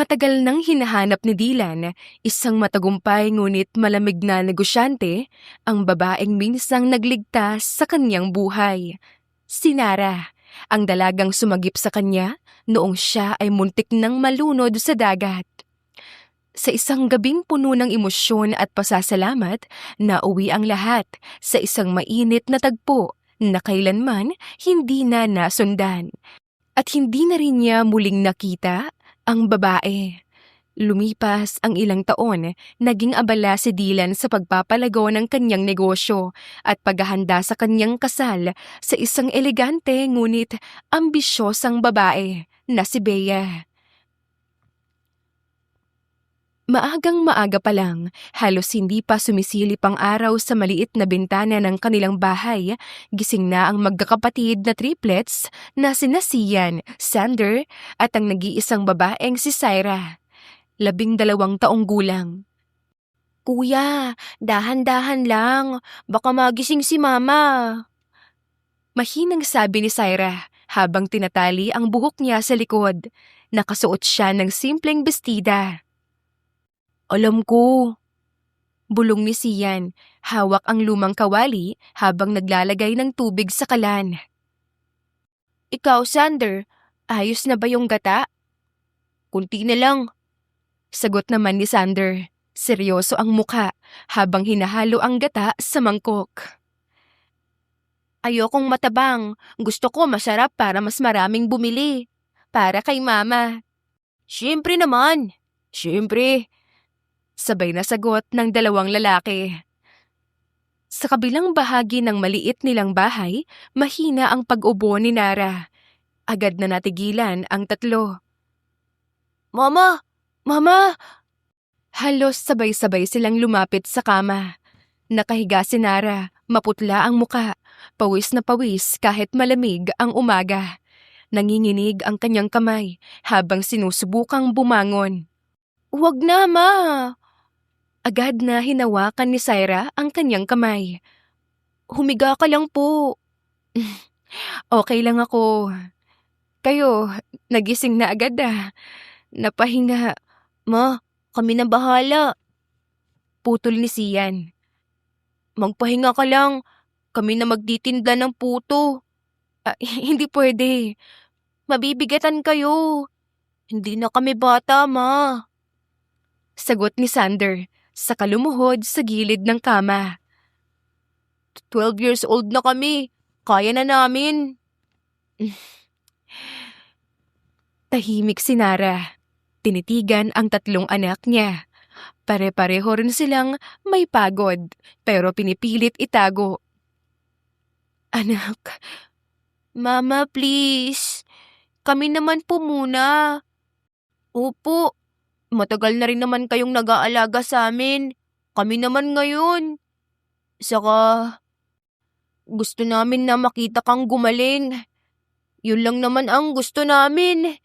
Matagal nang hinahanap ni Dylan, isang matagumpay ngunit malamig na negosyante, ang babaeng minsang nagligtas sa kanyang buhay. Si Nara, ang dalagang sumagip sa kanya noong siya ay muntik nang malunod sa dagat. Sa isang gabing puno ng emosyon at pasasalamat, nauwi ang lahat sa isang mainit na tagpo na kailanman hindi na nasundan. At hindi na rin niya muling nakita ang babae. Lumipas ang ilang taon, naging abala si Dylan sa pagpapalago ng kanyang negosyo at paghahanda sa kanyang kasal sa isang elegante ngunit ambisyosang babae na si Bea. Maagang maaga pa lang, halos hindi pa sumisilip ang araw sa maliit na bintana ng kanilang bahay, gising na ang magkakapatid na triplets na sina Sian, Sander at ang nag-iisang babaeng si Syra. 12 taong gulang. Kuya, dahan-dahan lang. Baka magising si Mama. Mahinang sabi ni Syra habang tinatali ang buhok niya sa likod. Nakasuot siya ng simpleng bestida. Alam ko. Bulong ni Sian, hawak ang lumang kawali habang naglalagay ng tubig sa kalan. Ikaw, Sander, ayos na ba yung gata? Kunti na lang. Sagot naman ni Sander. Seryoso ang mukha habang hinahalo ang gata sa mangkok. Ayokong matabang. Gusto ko masarap para mas maraming bumili. Para kay Mama. Siyempre naman. Siyempre. Sabay na sagot ng 2 lalaki. Sa kabilang bahagi ng maliit nilang bahay, mahina ang pag-ubo ni Nara. Agad na natigilan ang 3. Mama! Mama! Halos sabay-sabay silang lumapit sa kama. Nakahiga si Nara, maputla ang muka, pawis na pawis kahit malamig ang umaga. Nanginginig ang kanyang kamay habang sinusubukang bumangon. Huwag na, Ma! Agad na hinawakan ni Syra ang kanyang kamay. Humiga ka lang po. Okay lang ako. Kayo, nagising na agad ah. Napahinga. Ma, kami na bahala. Putol ni Sian. Magpahinga ka lang. Kami na magtitinda ng puto. Hindi pwede. Mabibigatan kayo. Hindi na kami bata, Ma. Sagot ni Sander sa kalumuhod sa gilid ng kama. 12 years old na kami. Kaya na namin. Tahimik si Nara. Tinitigan ang 3 anak niya. Pare-pareho rin silang may pagod, pero pinipilit itago. Anak, Mama please. Kami naman po muna. Opo, matagal na rin naman kayong nag-aalaga sa amin. Kami naman ngayon. Saka, gusto namin na makita kang gumaling. Yun lang naman ang gusto namin.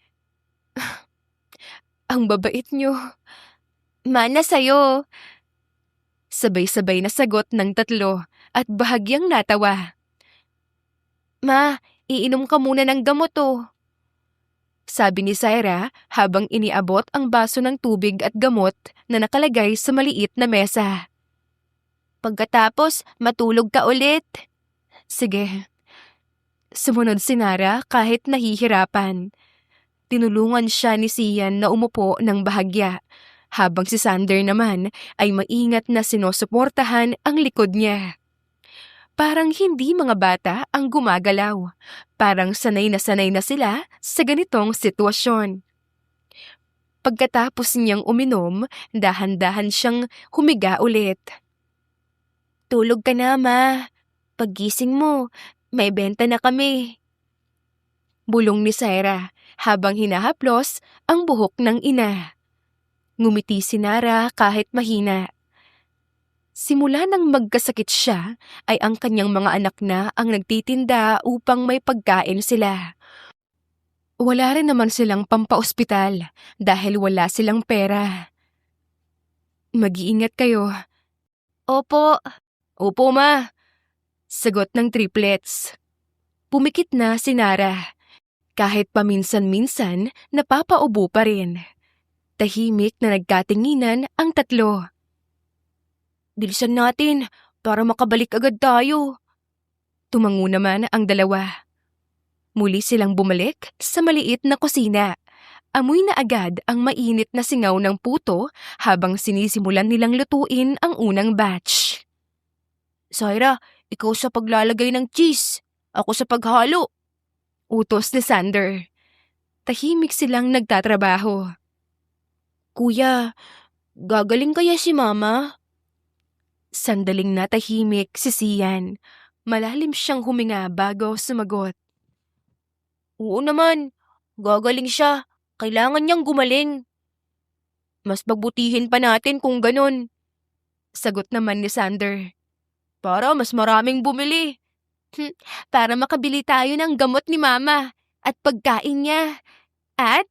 Ang babait nyo. Mana sa'yo. Sabay-sabay na sagot ng 3 at bahagyang natawa. Ma, iinom ka muna ng gamot oh. Sabi ni Syra habang iniabot ang baso ng tubig at gamot na nakalagay sa maliit na mesa. Pagkatapos, matulog ka ulit. Sige. Sumunod si Nara kahit nahihirapan. Tinulungan siya ni Sian na umupo ng bahagya, habang si Sander naman ay maingat na sinusuportahan ang likod niya. Parang hindi mga bata ang gumagalaw. Parang sanay na sila sa ganitong sitwasyon. Pagkatapos niyang uminom, dahan-dahan siyang humiga ulit. Tulog ka na, Ma. Paggising mo, may benta na kami. Bulong ni Syra habang hinahaplos ang buhok ng ina. Ngumiti si Nara kahit mahina. Simula nang magkasakit siya, ay ang kanyang mga anak na ang nagtitinda upang may pagkain sila. Wala rin naman silang pampaospital dahil wala silang pera. Mag-iingat kayo. Opo. Opo, Ma. Sagot ng triplets. Pumikit na si Nara. Kahit paminsan-minsan, napapaubo pa rin. Tahimik na nagkatinginan ang tatlo. Bilisan natin para makabalik agad tayo. Tumango naman ang dalawa. Muli silang bumalik sa maliit na kusina. Amoy na agad ang mainit na singaw ng puto habang sinisimulan nilang lutuin ang unang batch. Syra, ikaw sa paglalagay ng cheese. Ako sa paghalo. Utos ni Sander. Tahimik silang nagtatrabaho. Kuya, gagaling kaya si Mama? Sandaling natahimik si Sian. Malalim siyang huminga bago sumagot. Oo naman, gagaling siya. Kailangan niyang gumaling. Mas pagbutihin pa natin kung ganun. Sagot naman ni Sander. Para mas maraming bumili. Para makabili tayo ng gamot ni Mama at pagkain niya. At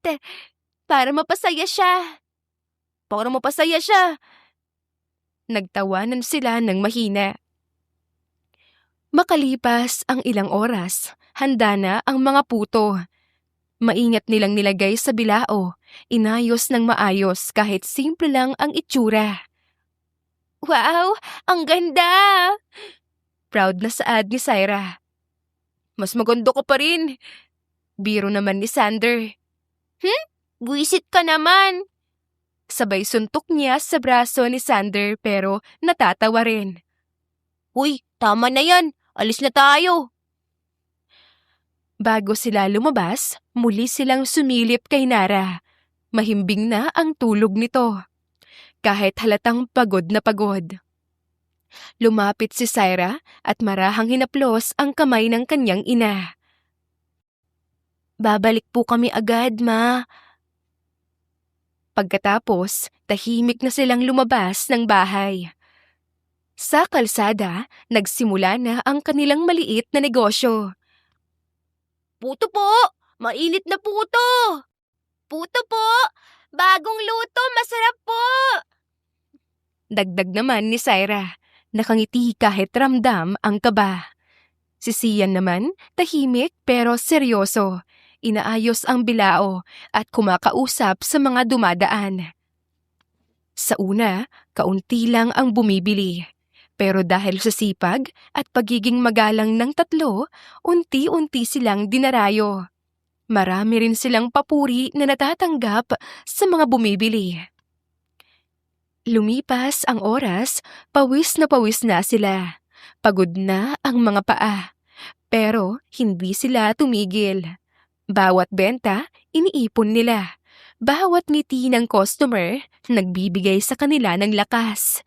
para mapasaya siya. Para mapasaya siya. Nagtawanan sila ng mahina. Makalipas ang ilang oras, handa na ang mga puto. Maingat nilang nilagay sa bilao, inayos ng maayos kahit simple lang ang itsura. Wow! Ang ganda! Proud na saad ni Syra. Mas maganda ka pa rin. Biro naman ni Sander. Buisit ka naman! Sabay suntok niya sa braso ni Sander pero natatawa rin. Uy, tama na yan. Alis na tayo. Bago sila lumabas, muli silang sumilip kay Nara. Mahimbing na ang tulog nito. Kahit halatang pagod na pagod. Lumapit si Syra at marahang hinaplos ang kamay ng kanyang ina. Babalik po kami agad, Ma. Pagkatapos, tahimik na silang lumabas ng bahay. Sa kalsada, nagsimula na ang kanilang maliit na negosyo. Puto po! Mainit na puto! Puto po! Bagong luto! Masarap po! Dagdag naman ni Syra. Nakangiti kahit ramdam ang kaba. Si Sian naman, tahimik pero seryoso. Inaayos ang bilao at kumakausap sa mga dumadaan. Sa una, kaunti lang ang bumibili. Pero dahil sa sipag at pagiging magalang ng tatlo, unti-unti silang dinarayo. Marami rin silang papuri na natatanggap sa mga bumibili. Lumipas ang oras, pawis na sila. Pagod na ang mga paa. Pero hindi sila tumigil. Bawat benta, iniipon nila. Bawat ngiti ng customer, nagbibigay sa kanila ng lakas.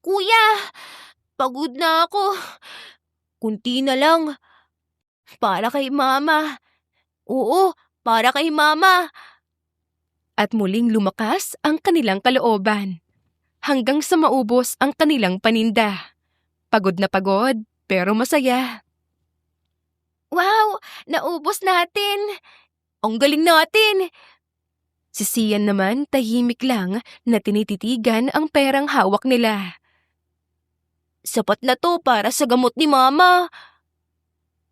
Kuya, pagod na ako. Kunti na lang. Para kay Mama. Oo, para kay Mama. At muling lumakas ang kanilang kalooban. Hanggang sa maubos ang kanilang paninda. Pagod na pagod, pero masaya. Wow! Naubos natin! Ang galing natin! Si Sian naman tahimik lang na tinititigan ang perang hawak nila. Sapat na to para sa gamot ni Mama.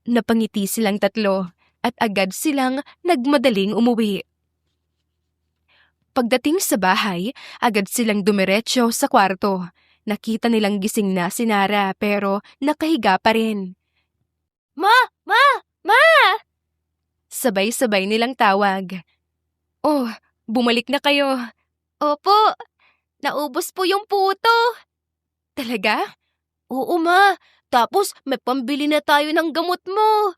Napangiti silang tatlo at agad silang nagmadaling umuwi. Pagdating sa bahay, agad silang dumiretso sa kwarto. Nakita nilang gising na si Nara pero nakahiga pa rin. Ma! Ma! Ma! Sabay-sabay nilang tawag. Oh, bumalik na kayo. Opo, naubos po yung puto. Talaga? Oo, Ma. Tapos may pambili na tayo ng gamot mo.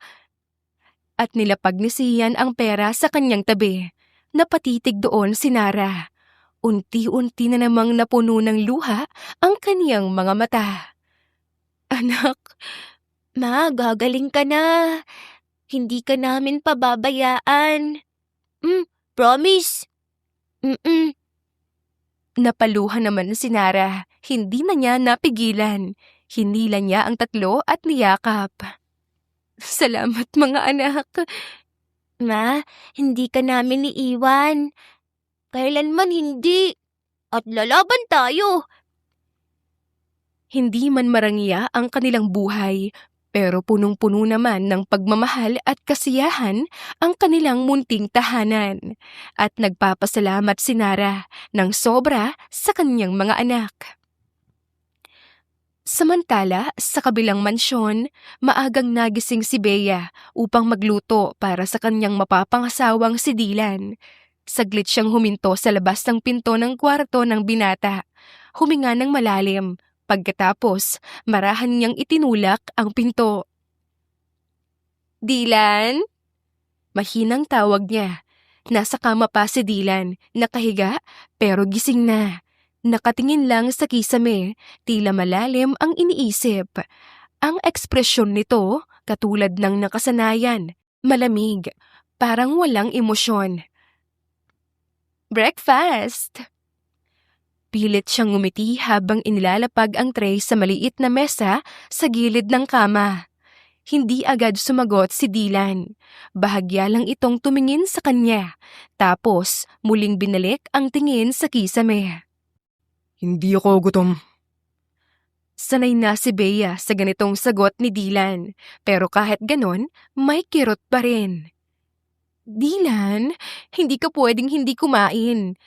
At nilapag ni Sian ang pera sa kanyang tabi. Napatitig doon si Nara. Unti-unti na namang napuno ng luha ang kaniyang mga mata. Anak, Ma, gagaling ka na. Hindi ka namin pababayaan. Promise. Napaluha naman si Nara. Hindi na niya napigilan. Hinila niya ang tatlo at niyakap. Salamat mga anak. Ma, hindi ka namin iiwan. Kailanman hindi. At lalaban tayo. Hindi man marangya ang kanilang buhay, pero punong-puno naman ng pagmamahal at kasiyahan ang kanilang munting tahanan. At nagpapasalamat si Nara ng sobra sa kanyang mga anak. Samantala, sa kabilang mansyon, maagang nagising si Bea upang magluto para sa kanyang mapapangasawang si Dylan. Saglit siyang huminto sa labas ng pinto ng kwarto ng binata. Huminga ng malalim. Pagkatapos, marahan niyang itinulak ang pinto. Dylan? Mahinang tawag niya. Nasa kama pa si Dylan, nakahiga pero gising na. Nakatingin lang sa kisame, tila malalim ang iniisip. Ang ekspresyon nito, katulad ng nakasanayan, malamig, parang walang emosyon. Breakfast! Pilit siyang ngumiti habang inilalapag ang tray sa maliit na mesa sa gilid ng kama. Hindi agad sumagot si Dylan. Bahagya lang itong tumingin sa kanya, tapos muling binalik ang tingin sa kisame. Hindi ako gutom. Sanay na si Bea sa ganitong sagot ni Dylan, pero kahit ganon, may kirot pa rin. Dylan, hindi ka pwedeng hindi kumain.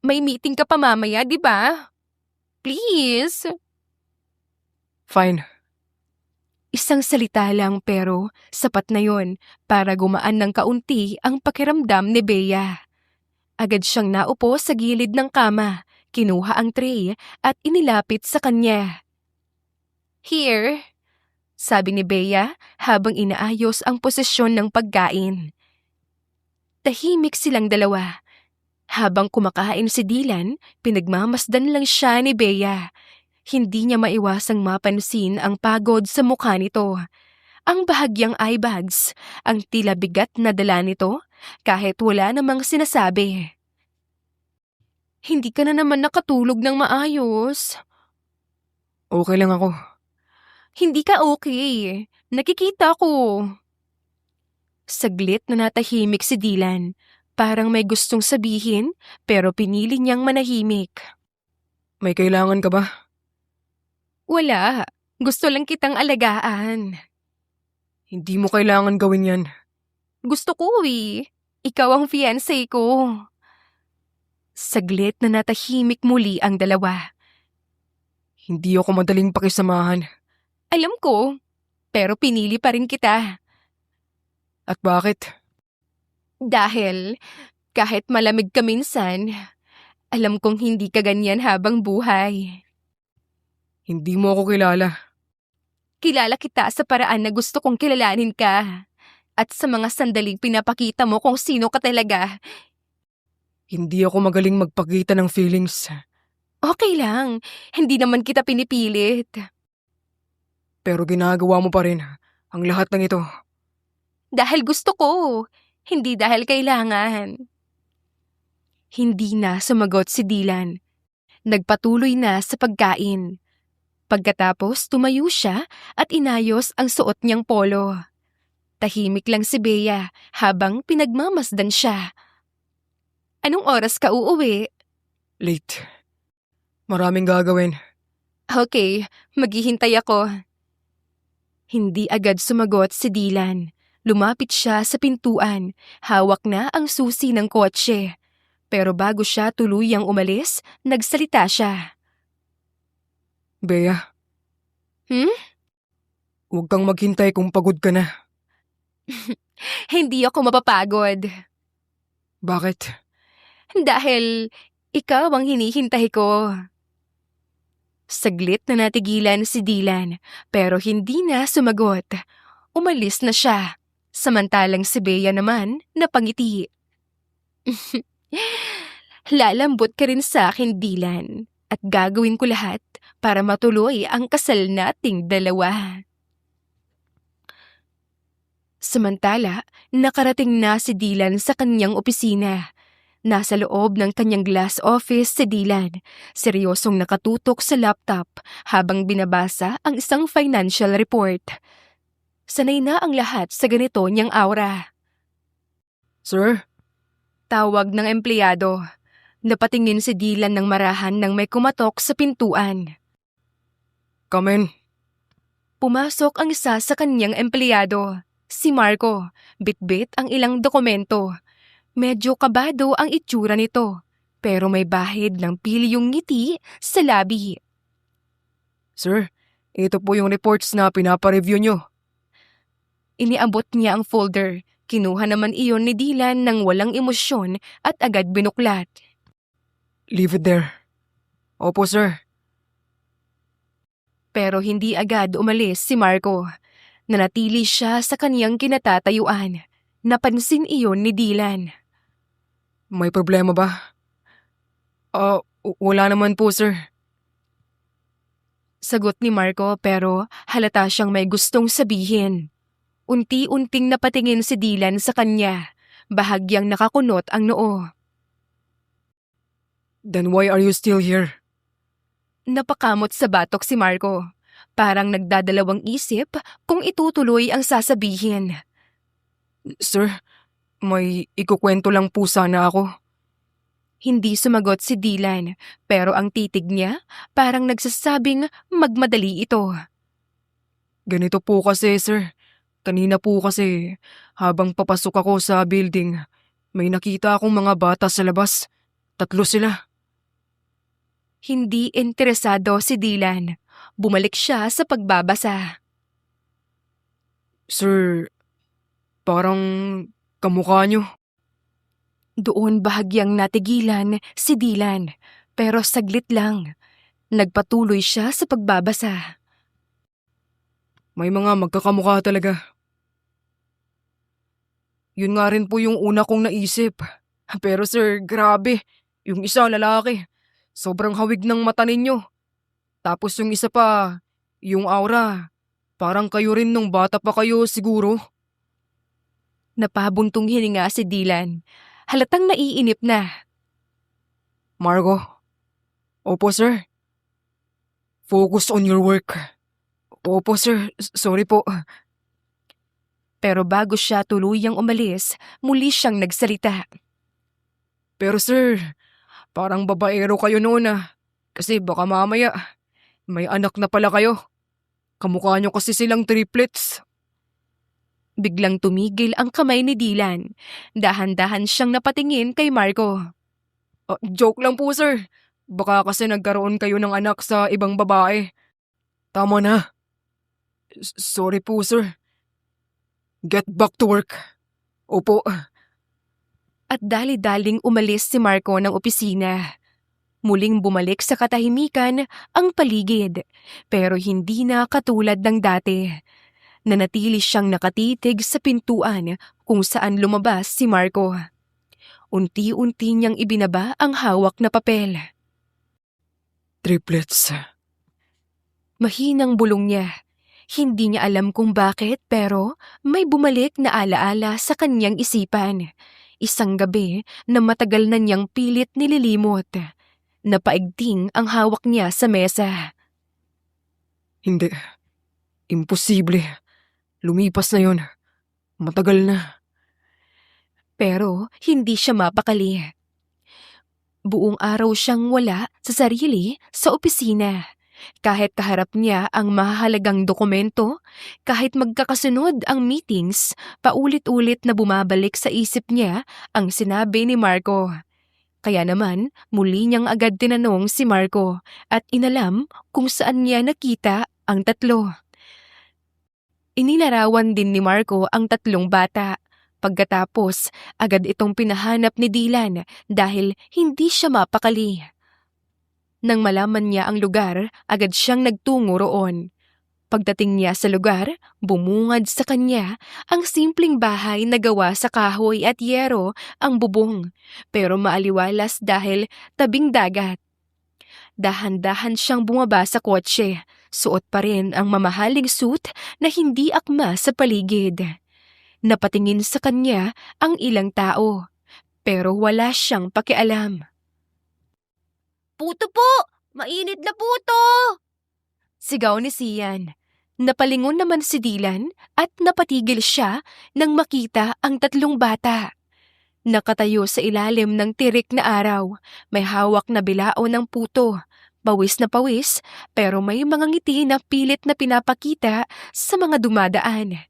May meeting ka pa mamaya, di ba? Please. Fine. Isang salita lang pero sapat na yon para gumaan ng kaunti ang pakiramdam ni Bea. Agad siyang naupo sa gilid ng kama, kinuha ang tray at inilapit sa kanya. Here, sabi ni Bea habang inaayos ang posisyon ng pagkain. Tahimik silang dalawa. Habang kumakain si Dylan, pinagmamasdan lang siya ni Bea. Hindi niya maiwasang mapansin ang pagod sa mukha nito. Ang bahagyang eye bags, ang tila bigat na dala nito, kahit wala namang sinasabi. Hindi ka na naman nakatulog ng maayos. Okay lang ako. Hindi ka okay. Nakikita ko. Saglit na natahimik si Dylan. Parang may gustong sabihin, pero pinili niyang manahimik. May kailangan ka ba? Wala. Gusto lang kitang alagaan. Hindi mo kailangan gawin yan. Gusto ko eh. Ikaw ang fiancé ko. Saglit na natahimik muli ang dalawa. Hindi ako madaling pakisamahan. Alam ko, pero pinili pa rin kita. At bakit? Dahil kahit malamig ka minsan, alam kong hindi ka ganyan habang buhay. Hindi mo ako kilala. Kilala kita sa paraan na gusto kong kilalanin ka. At sa mga sandaling pinapakita mo kung sino ka talaga. Hindi ako magaling magpakita ng feelings. Okay lang, hindi naman kita pinipilit. Pero ginagawa mo pa rin ang lahat ng ito. Dahil gusto ko, hindi dahil kailangan. Hindi na sumagot si Dylan. Nagpatuloy na sa pagkain. Pagkatapos tumayo siya at inayos ang suot niyang polo. Tahimik lang si Bea habang pinagmamasdan siya. Anong oras ka uuwi? Late. Maraming gagawin. Okay, maghihintay ako. Hindi agad sumagot si Dylan. Lumapit siya sa pintuan, hawak na ang susi ng kotse. Pero bago siya tuluyang umalis, nagsalita siya. Bea. Huwag kang maghintay kung pagod ka na. Hindi ako mapapagod. Bakit? Dahil ikaw ang hinihintay ko. Saglit na natigilan si Dylan, pero hindi na sumagot. Umalis na siya. Samantalang si Bea naman napangiti. Lalambot ka rin sa akin, Dylan, at gagawin ko lahat para matuloy ang kasal nating dalawa. Samantala, nakarating na si Dylan sa kanyang opisina. Nasa loob ng kanyang glass office si Dylan, seryosong nakatutok sa laptop habang binabasa ang isang financial report. Sanay na ang lahat sa ganito niyang aura. Sir? Tawag ng empleyado. Napatingin si Dylan ng marahan nang may kumatok sa pintuan. Come in. Pumasok ang isa sa kanyang empleyado, si Marco, bitbit ang ilang dokumento. Medyo kabado ang itsura nito, pero may bahid ng pilyong ngiti sa labi. Sir, ito po yung reports na pinapareview nyo. Iniabot niya ang folder. Kinuha naman iyon ni Dylan ng walang emosyon at agad binuklat. Leave it there. Opo, sir. Pero hindi agad umalis si Marco. Nanatili siya sa kaniyang kinatatayuan. Napansin iyon ni Dylan. May problema ba? Wala naman po, sir. Sagot ni Marco pero halata siyang may gustong sabihin. Unti-unting napatingin si Dylan sa kanya. Bahagyang nakakunot ang noo. Then why are you still here? Napakamot sa batok si Marco. Parang nagdadalawang isip kung itutuloy ang sasabihin. Sir, may ikukwento lang po sana ako. Hindi sumagot si Dylan pero ang titig niya parang nagsasabing magmadali ito. Ganito po kasi, sir. Kanina po kasi, habang papasok ako sa building, may nakita akong mga bata sa labas. 3 sila. Hindi interesado si Dylan. Bumalik siya sa pagbabasa. Sir, parang kamukha nyo. Doon bahagyang natigilan si Dylan pero saglit lang. Nagpatuloy siya sa pagbabasa. May mga magkakamukha talaga. Yun nga rin po yung una kong naisip. Pero sir, grabe. Yung isa lalaki. Sobrang hawig ng mata ninyo. Tapos yung isa pa, yung aura. Parang kayo rin nung bata pa kayo siguro. Napabuntong hininga si Dylan. Halatang naiinip na. Margo? Opo sir. Focus on your work. Opo sir, sorry po. Pero bago siya tuluyang umalis, muli siyang nagsalita. Pero sir, parang babaero kayo noon Kasi baka mamaya, may anak na pala kayo. Kamukha nyo kasi silang triplets. Biglang tumigil ang kamay ni Dylan. Dahan-dahan siyang napatingin kay Marco. Joke lang po sir. Baka kasi nagkaroon kayo ng anak sa ibang babae. Tama na. Sorry po sir. Get back to work. Opo. At dali-daling umalis si Marco ng opisina. Muling bumalik sa katahimikan ang paligid, pero hindi na katulad ng dati. Nanatili siyang nakatitig sa pintuan kung saan lumabas si Marco. Unti-unti niyang ibinaba ang hawak na papel. Triplets. Mahinang bulong niya. Hindi niya alam kung bakit pero may bumalik na alaala sa kanyang isipan. Isang gabi na matagal na niyang pilit nililimot. Napaigting ang hawak niya sa mesa. Hindi. Imposible. Lumipas na yon. Matagal na. Pero hindi siya mapakali. Buong araw siyang wala sa sarili sa opisina. Kahit kaharap niya ang mahalagang dokumento, kahit magkakasunod ang meetings, paulit-ulit na bumabalik sa isip niya ang sinabi ni Marco. Kaya naman, muli niyang agad tinanong si Marco at inalam kung saan niya nakita ang 3. Inilarawan din ni Marco ang 3 bata. Pagkatapos, agad itong pinahanap ni Dylan dahil hindi siya mapakali. Nang malaman niya ang lugar, agad siyang nagtungo roon. Pagdating niya sa lugar, bumungad sa kanya ang simpleng bahay na gawa sa kahoy at yero ang bubong, pero maaliwalas dahil tabing dagat. Dahan-dahan siyang bumaba sa kotse, suot pa rin ang mamahaling suit na hindi akma sa paligid. Napatingin sa kanya ang ilang tao, pero wala siyang pakialam. "Puto po! Mainit na puto!" Sigaw ni Sian. Napalingon naman si Dylan at napatigil siya nang makita ang 3 bata. Nakatayo sa ilalim ng tirik na araw, may hawak na bilao ng puto, Pawis na pawis, pero may mga ngiti na pilit na pinapakita sa mga dumadaan.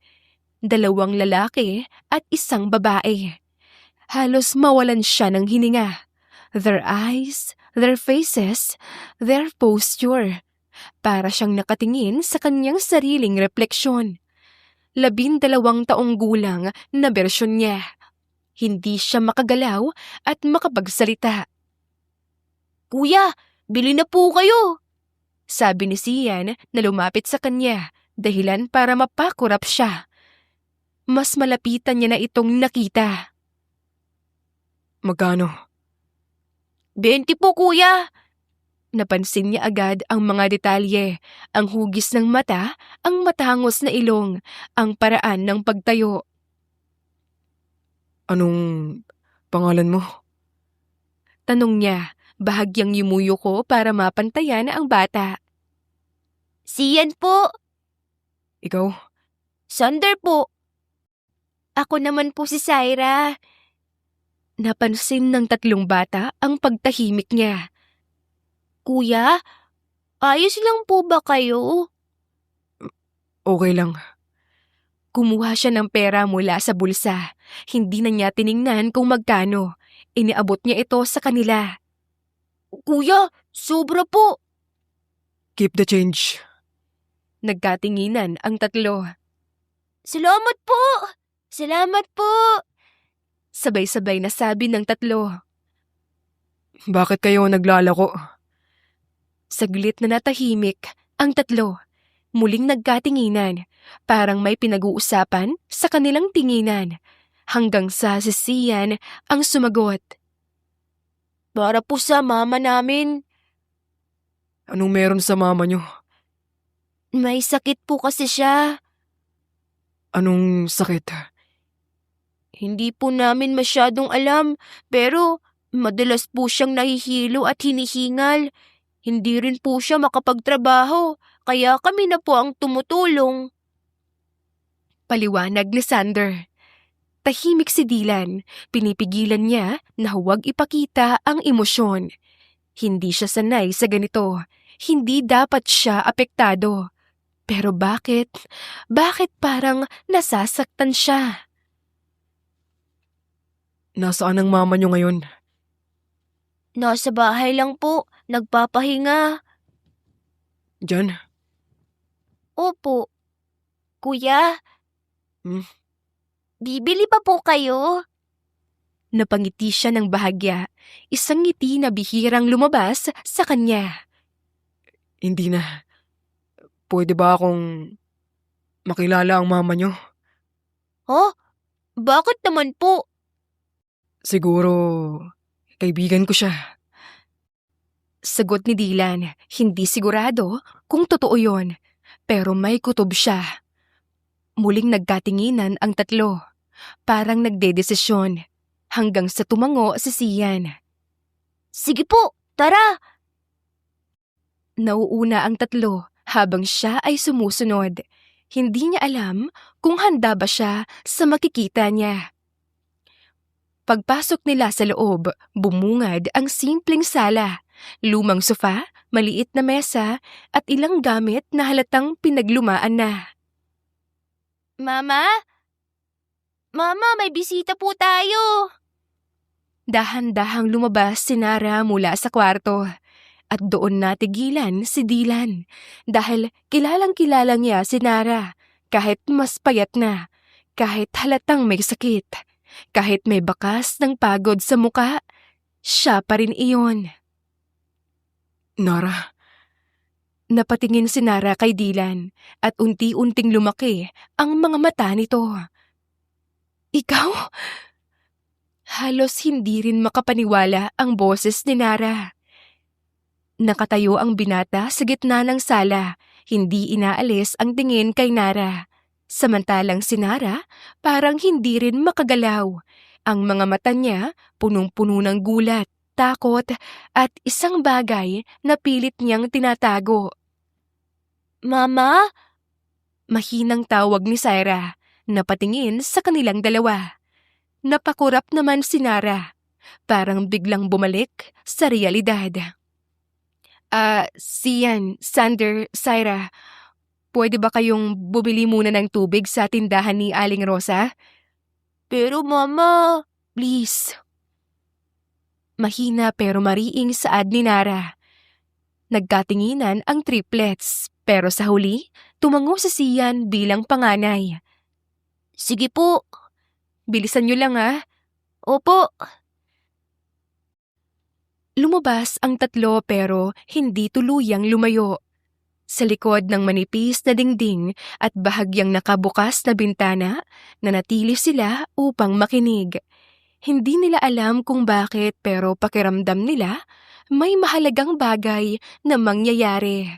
2 lalaki at 1 babae. Halos mawalan siya ng hininga. Their eyes, their faces, their posture. Para siyang nakatingin sa kanyang sariling refleksyon. 12 taong gulang na bersyon niya. Hindi siya makagalaw at makapagsalita. "Kuya, bili na po kayo!" Sabi ni Sian na lumapit sa kanya, dahilan para mapakurap siya. Mas malapitan niya na itong nakita. Magkano? 20 po, kuya! Napansin niya agad ang mga detalye, ang hugis ng mata, ang matangos na ilong, ang paraan ng pagtayo. Anong pangalan mo? Tanong niya, bahagyang yumuyuko para mapantayan ang bata. Sian po! Ikaw? Sander po! Ako naman po si Syra. Napansin ng 3 bata ang pagtahimik niya. Kuya, ayos lang po ba kayo? Okay lang. Kumuha siya ng pera mula sa bulsa. Hindi na niya tiningnan kung magkano. Iniabot niya ito sa kanila. Kuya, sobra po! Keep the change. Nagkatinginan ang 3. Salamat po! Salamat po! Sabay-sabay na sabi ng 3. Bakit kayo naglalako? Saglit na natahimik ang 3. Muling nagkatinginan, parang may pinag-uusapan sa kanilang tinginan, hanggang sa si Sian ang sumagot. Para po sa mama namin. Anong meron sa mama nyo? May sakit po kasi siya. Anong sakit? Hindi po namin masyadong alam, pero madalas po siyang nahihilo at hinihingal. Hindi rin po siya makapagtrabaho, kaya kami na po ang tumutulong. Paliwanag ni Sander. Tahimik si Dylan. Pinipigilan niya na huwag ipakita ang emosyon. Hindi siya sanay sa ganito. Hindi dapat siya apektado. Pero bakit? Bakit parang nasasaktan siya? Nasaan ang mama nyo ngayon? Nasa bahay lang po. Nagpapahinga. Diyan? Opo. Kuya? Hmm? Bibili pa po kayo? Napangiti siya ng bahagya. Isang ngiti na bihirang lumabas sa kanya. Hindi na. Pwede ba akong makilala ang mama nyo? Oh? Bakit naman po? Siguro, kaibigan ko siya. Sagot ni Dylan, hindi sigurado kung totoo yon, pero may kutob siya. Muling nagkatinginan ang 3, parang nagdedesisyon, hanggang sa tumango si Sian. Sige po, tara! Nauuna ang 3 habang siya ay sumusunod. Hindi niya alam kung handa ba siya sa makikita niya. Pagpasok nila sa loob, bumungad ang simpleng sala. Lumang sofa, maliit na mesa, at ilang gamit na halatang pinaglumaan na. Mama? Mama, may bisita po tayo! Dahan-dahang lumabas si Nara mula sa kwarto. At doon natigilan si Dylan dahil kilalang-kilala niya si Nara kahit mas payat na, kahit halatang may sakit, kahit may bakas ng pagod sa muka, siya pa rin iyon. Nara, Napatingin si Nara kay Dylan at unti-unting lumaki ang mga mata nito. Ikaw? Halos hindi rin makapaniwala ang boses ni Nara. Nakatayo ang binata sa gitna ng sala, hindi inaalis ang tingin kay Nara. Samantalang si Nara parang hindi rin makagalaw. Ang mga mata niya punong-puno ng gulat, takot at isang bagay na pilit niyang tinatago. Mama? Mahinang tawag ni Syra, napatingin sa kanilang dalawa. Napakurap naman si Nara, parang biglang bumalik sa realidad. Sian, Sander, Syra, pwede ba kayong bumili muna ng tubig sa tindahan ni Aling Rosa? Pero mama, please. Mahina pero mariing saad ni Nara. Nagkatinginan ang triplets, pero sa huli, tumango si Sian bilang panganay. Sige po. Bilisan niyo lang Opo. Lumabas ang tatlo pero hindi tuluyang lumayo. Sa likod ng manipis na dingding at bahagyang nakabukas na bintana, nanatili sila upang makinig. Hindi nila alam kung bakit pero pakiramdam nila may mahalagang bagay na mangyayari.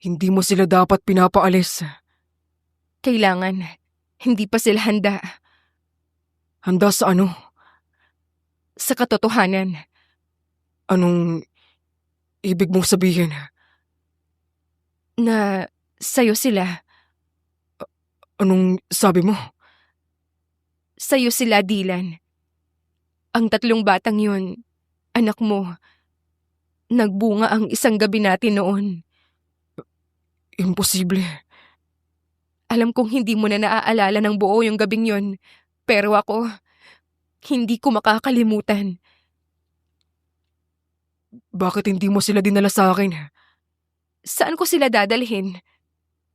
Hindi mo sila dapat pinapaalis. Kailangan. Hindi pa sila handa. Handa sa ano? Sa katotohanan. Anong ibig mong sabihin? Na sa'yo sila. Anong sabi mo? Sa'yo sila, Dylan. Ang tatlong batang yun, anak mo. Nagbunga ang isang gabi natin noon. Imposible. Alam kong hindi mo na naaalala ng buo yung gabing yun. Pero ako, hindi ko makakalimutan. Bakit hindi mo sila dinala sa akin? Saan ko sila dadalhin?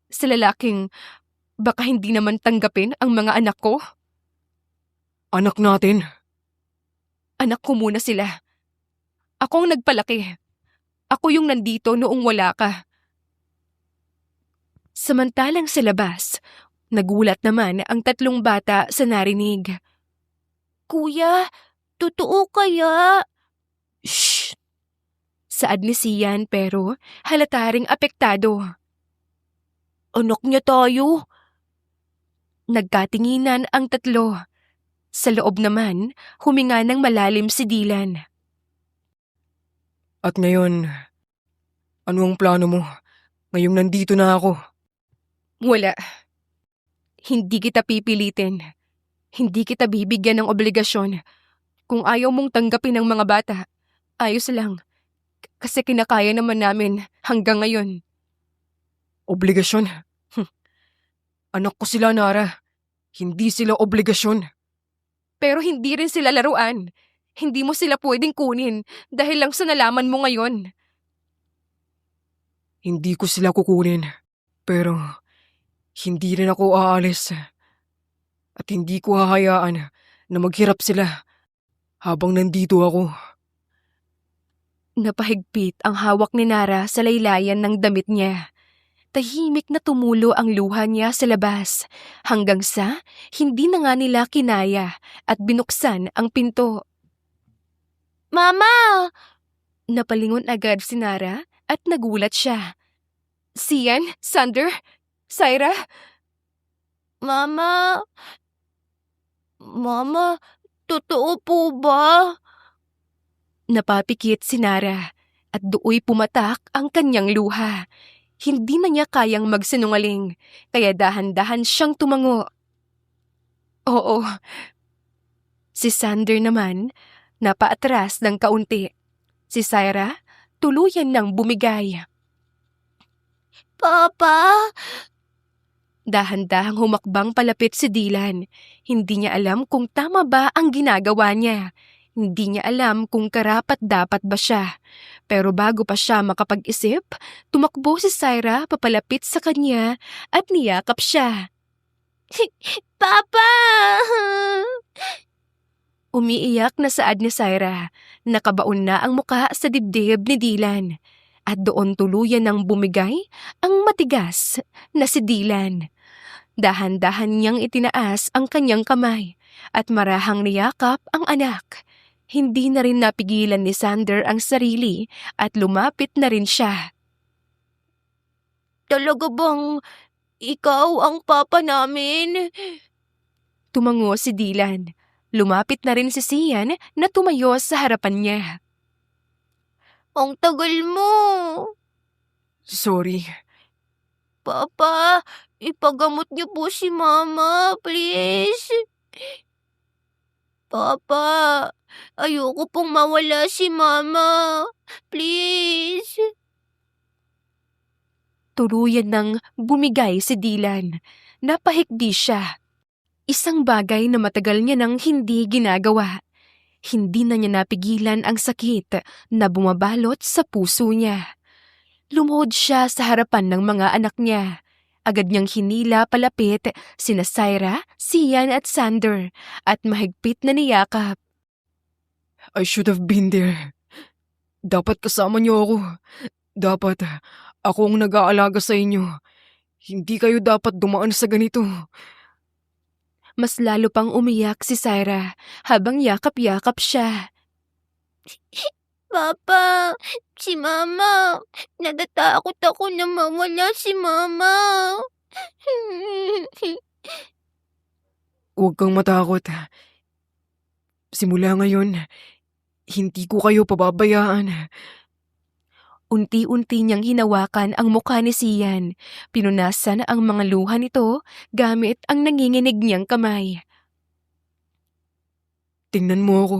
Sa lalaking baka hindi naman tanggapin ang mga anak ko? Anak natin. Anak ko muna sila. Ako ang nagpalaki. Ako yung nandito noong wala ka. Samantalang sa labas, nagulat naman ang tatlong bata sa narinig. Kuya, totoo kaya? Shh! Saad ni Sian pero halata ring apektado. Anak niya tayo. Nagkatinginan ang tatlo. Sa loob naman, huminga ng malalim si Dylan. At ngayon, ano ang plano mo? Ngayong nandito na ako. Wala. Hindi kita pipilitin. Hindi kita bibigyan ng obligasyon. Kung ayaw mong tanggapin ang mga bata, ayos lang. Kasi kinakaya naman namin hanggang ngayon. Obligasyon? Anak ko sila, Nara. Hindi sila obligasyon. Pero hindi rin sila laruan. Hindi mo sila pwedeng kunin dahil lang sa nalaman mo ngayon. Hindi ko sila kukunin. Pero hindi rin ako aalis. At hindi ko hahayaan na maghirap sila habang nandito ako. Napahigpit ang hawak ni Nara sa laylayan ng damit niya. Tahimik na tumulo ang luha niya sa labas hanggang sa hindi na nga nila kinaya at binuksan ang pinto. Mama! Napalingon agad si Nara at nagulat siya. Sian, Sander, Syra? Mama? Mama, totoo po ba? Napapikit si Nara at dooy pumatak ang kanyang luha. Hindi na niya kayang magsinungaling, kaya dahan-dahan siyang tumango. Oo. Si Sander naman, napaatras ng kaunti. Si Syra, tuluyan ng bumigay. Papa? Dahan-dahang humakbang palapit si Dylan. Hindi niya alam kung tama ba ang ginagawa niya. Hindi niya alam kung karapat-dapat ba siya. Pero bago pa siya makapag-isip, tumakbo si Syra papalapit sa kanya at niyakap siya. Papa! Umiiyak na saad ni Syra. Nakabaon na ang muka sa dibdib ni Dylan. At doon tuluyan ng bumigay ang matigas na si Dylan. Dahan-dahan niyang itinaas ang kanyang kamay at marahang niyakap ang anak. Hindi na rin napigilan ni Sander ang sarili at lumapit na rin siya. Talaga bang ikaw ang papa namin? Tumango si Dylan. Lumapit na rin si Sian na tumayo sa harapan niya. Ang tagal mo. Sorry. Papa, ipagamot niyo po si Mama, please. Papa, ayoko pong mawala si Mama. Please. Tuluyan ng bumigay si Dylan. Napahikbi siya. Isang bagay na matagal niya nang hindi ginagawa. Hindi na niya napigilan ang sakit na bumabalot sa puso niya. Lumuhod siya sa harapan ng mga anak niya. Agad niyang hinila palapit sina Syra, Sian at Sander at mahigpit na niyakap. I should have been there. Dapat kasama niyo ako. Dapat ako ang nag-aalaga sa inyo. Hindi kayo dapat dumaan sa ganito. Mas lalo pang umiyak si Syra habang yakap-yakap siya. Papa, si Mama. Natatakot ako na mawala si Mama. Huwag kang matakot. Simula ngayon, hindi ko kayo pababayaan. Unti-unti niyang hinawakan ang mukha ni Sian. Pinunasan ang mga luha nito gamit ang nanginginig niyang kamay. Tingnan mo ako.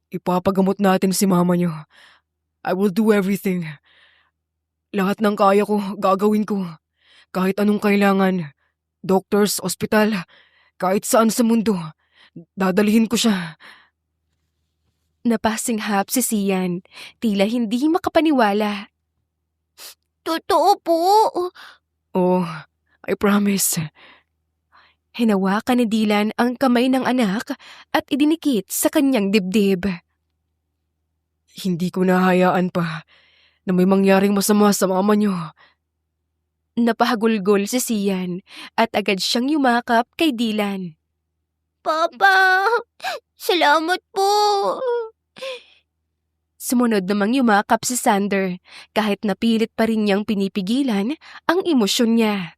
Ipapagamot natin si mama niyo. I will do everything. Lahat ng kaya ko, gagawin ko. Kahit anong kailangan. Doctors, ospital, kahit saan sa mundo. Dadalhin ko siya. Napasinghap si Sian. Tila hindi makapaniwala. Totoo po. Oh, I promise. Hinawakan ni Dylan ang kamay ng anak at idinikit sa kanyang dibdib. Hindi ko nahayaan pa na may mangyaring masama sa mama niyo. Napahagulgol si Sian at agad siyang yumakap kay Dylan. Papa, salamat po. Sumunod namang yumakap si Sander kahit napilit pa rin niyang pinipigilan ang emosyon niya.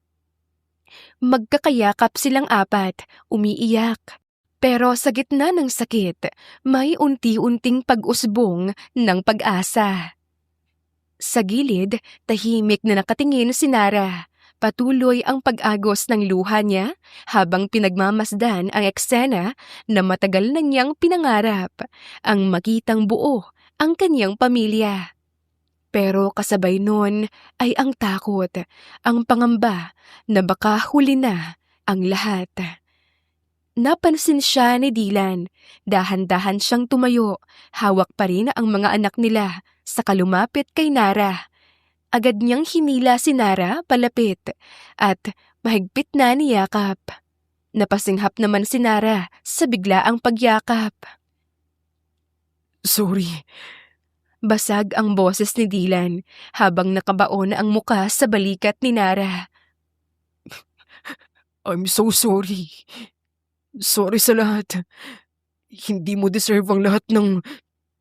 Magkakayakap silang apat, umiiyak. Pero sa gitna ng sakit, may unti-unting pag-usbong ng pag-asa. Sa gilid, tahimik na nakatingin si Nara. Patuloy ang pag-agos ng luha niya habang pinagmamasdan ang eksena na matagal na niyang pinangarap, ang makitang buo ang kanyang pamilya. Pero kasabay nun ay ang takot, ang pangamba na baka huli na ang lahat. Napansin siya ni Dylan. Dahan-dahan siyang tumayo, hawak pa rin ang mga anak nila, saka lumapit kay Nara. Agad niyang hinila si Nara palapit at mahigpit na niyakap. Napasinghap naman si Nara sa biglaang pagyakap. Sorry. Basag ang boses ni Dylan habang nakabaon ang muka sa balikat ni Nara. I'm so sorry. Sorry sa lahat. Hindi mo deserve ang lahat ng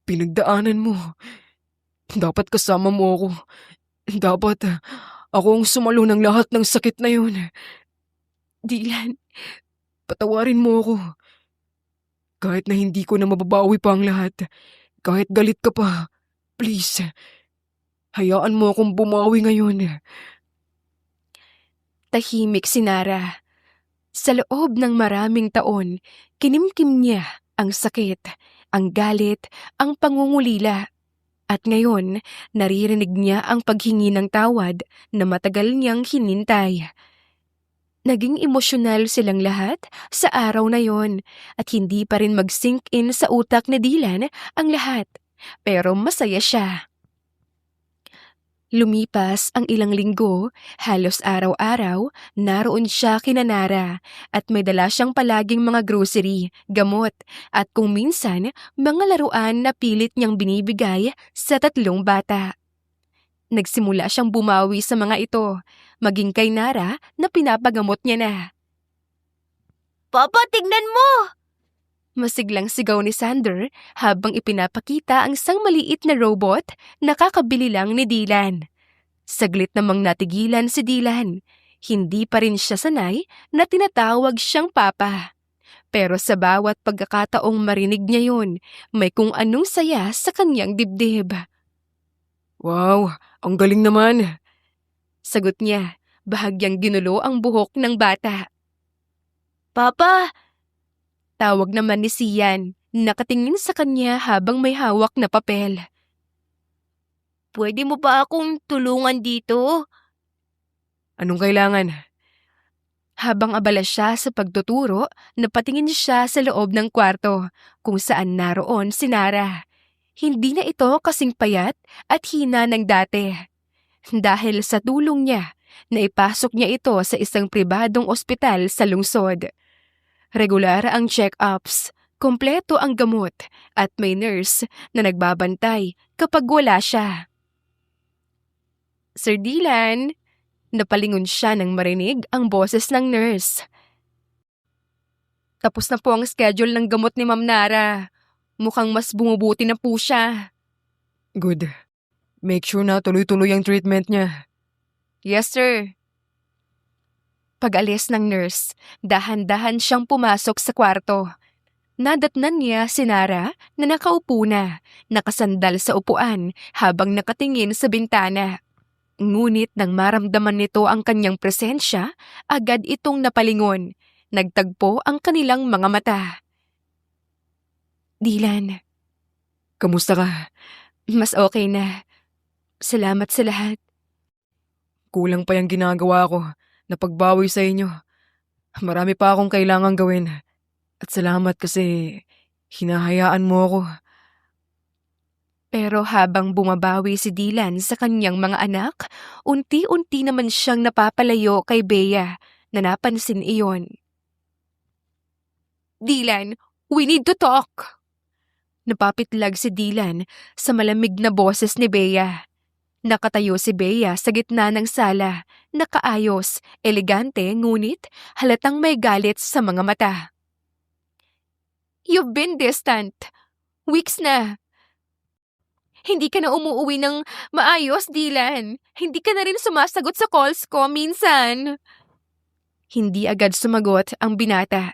pinagdaanan mo. Dapat kasama mo ako. Dapat ako ang sumalo ng lahat ng sakit na yun. Dylan, Patawarin mo ako. Kahit na hindi ko na mababawi pa ang lahat. Kahit galit ka pa. Please. Hayaan mo akong bumawi ngayon. tahimik si Nara. Sa loob ng maraming taon, kinimkim niya ang sakit, ang galit, ang pangungulila. At ngayon, naririnig niya ang paghingi ng tawad na matagal niyang hinintay. Naging emosyonal silang lahat sa araw na yon at hindi pa rin mag-sink in sa utak ni Dylan ang lahat. Pero masaya siya. Lumipas ang ilang linggo, halos araw-araw, naroon siya kina Nara at may dala siyang palaging mga grocery, gamot at kung minsan mga laruan na pilit niyang binibigay sa 3 bata. Nagsimula siyang bumawi sa mga ito, maging kay Nara na pinapagamot niya na. Papa, tignan mo! Masiglang sigaw ni Sander habang ipinapakita ang isang maliit na robot na kakabili lang ni Dylan. Saglit namang natigilan si Dylan. Hindi pa rin siya sanay na tinatawag siyang papa. Pero sa bawat pagkakataong marinig niya yun, may kung anong saya sa kanyang dibdib. Wow, ang galing naman. Sagot niya, bahagyang ginulo ang buhok ng bata. Papa, Tawag naman ni Sian, nakatingin sa kanya habang may hawak na papel. Pwede mo ba akong tulungan dito? Anong kailangan? Habang abala siya sa pagtuturo, napatingin siya sa loob ng kwarto kung saan naroon si Nara. Hindi na ito kasing payat at hina ng dati. Dahil sa tulong niya, naipasok niya ito sa isang pribadong ospital sa lungsod. Regular ang check-ups, kompleto ang gamot at may nurse na nagbabantay kapag wala siya. Sir Dylan, napalingon siya nang marinig ang boses ng nurse. Tapos na po ang schedule ng gamot ni Ma'am Nara. Mukhang mas bumubuti na po siya. Good. Make sure na tuloy-tuloy ang treatment niya. Yes, sir. Pag-alis ng nurse, dahan-dahan siyang pumasok sa kwarto. Nadatnan niya si Nara na nakaupo na, nakasandal sa upuan habang nakatingin sa bintana. Ngunit nang maramdaman nito ang kanyang presensya, agad itong napalingon. Nagtagpo ang kanilang mga mata. Dylan, Kamusta ka? mas okay na. Salamat sa lahat. Kulang pa yung ginagawa ko na pagbawi sa inyo. Marami pa akong kailangang gawin. At salamat kasi hinahayaan mo ako. Pero habang bumabawi si Dylan sa kanyang mga anak, unti-unti naman siyang napapalayo kay Bea na napansin iyon. Dylan, we need to talk! Napapitlag si Dylan sa malamig na boses ni Bea. Nakatayo si Bea sa gitna ng sala, nakaayos, elegante ngunit halatang may galit sa mga mata. You've been distant. Weeks na. Hindi ka na umuuwi ng maayos, Dylan. Hindi ka na rin sumasagot sa calls ko minsan. Hindi agad sumagot ang binata.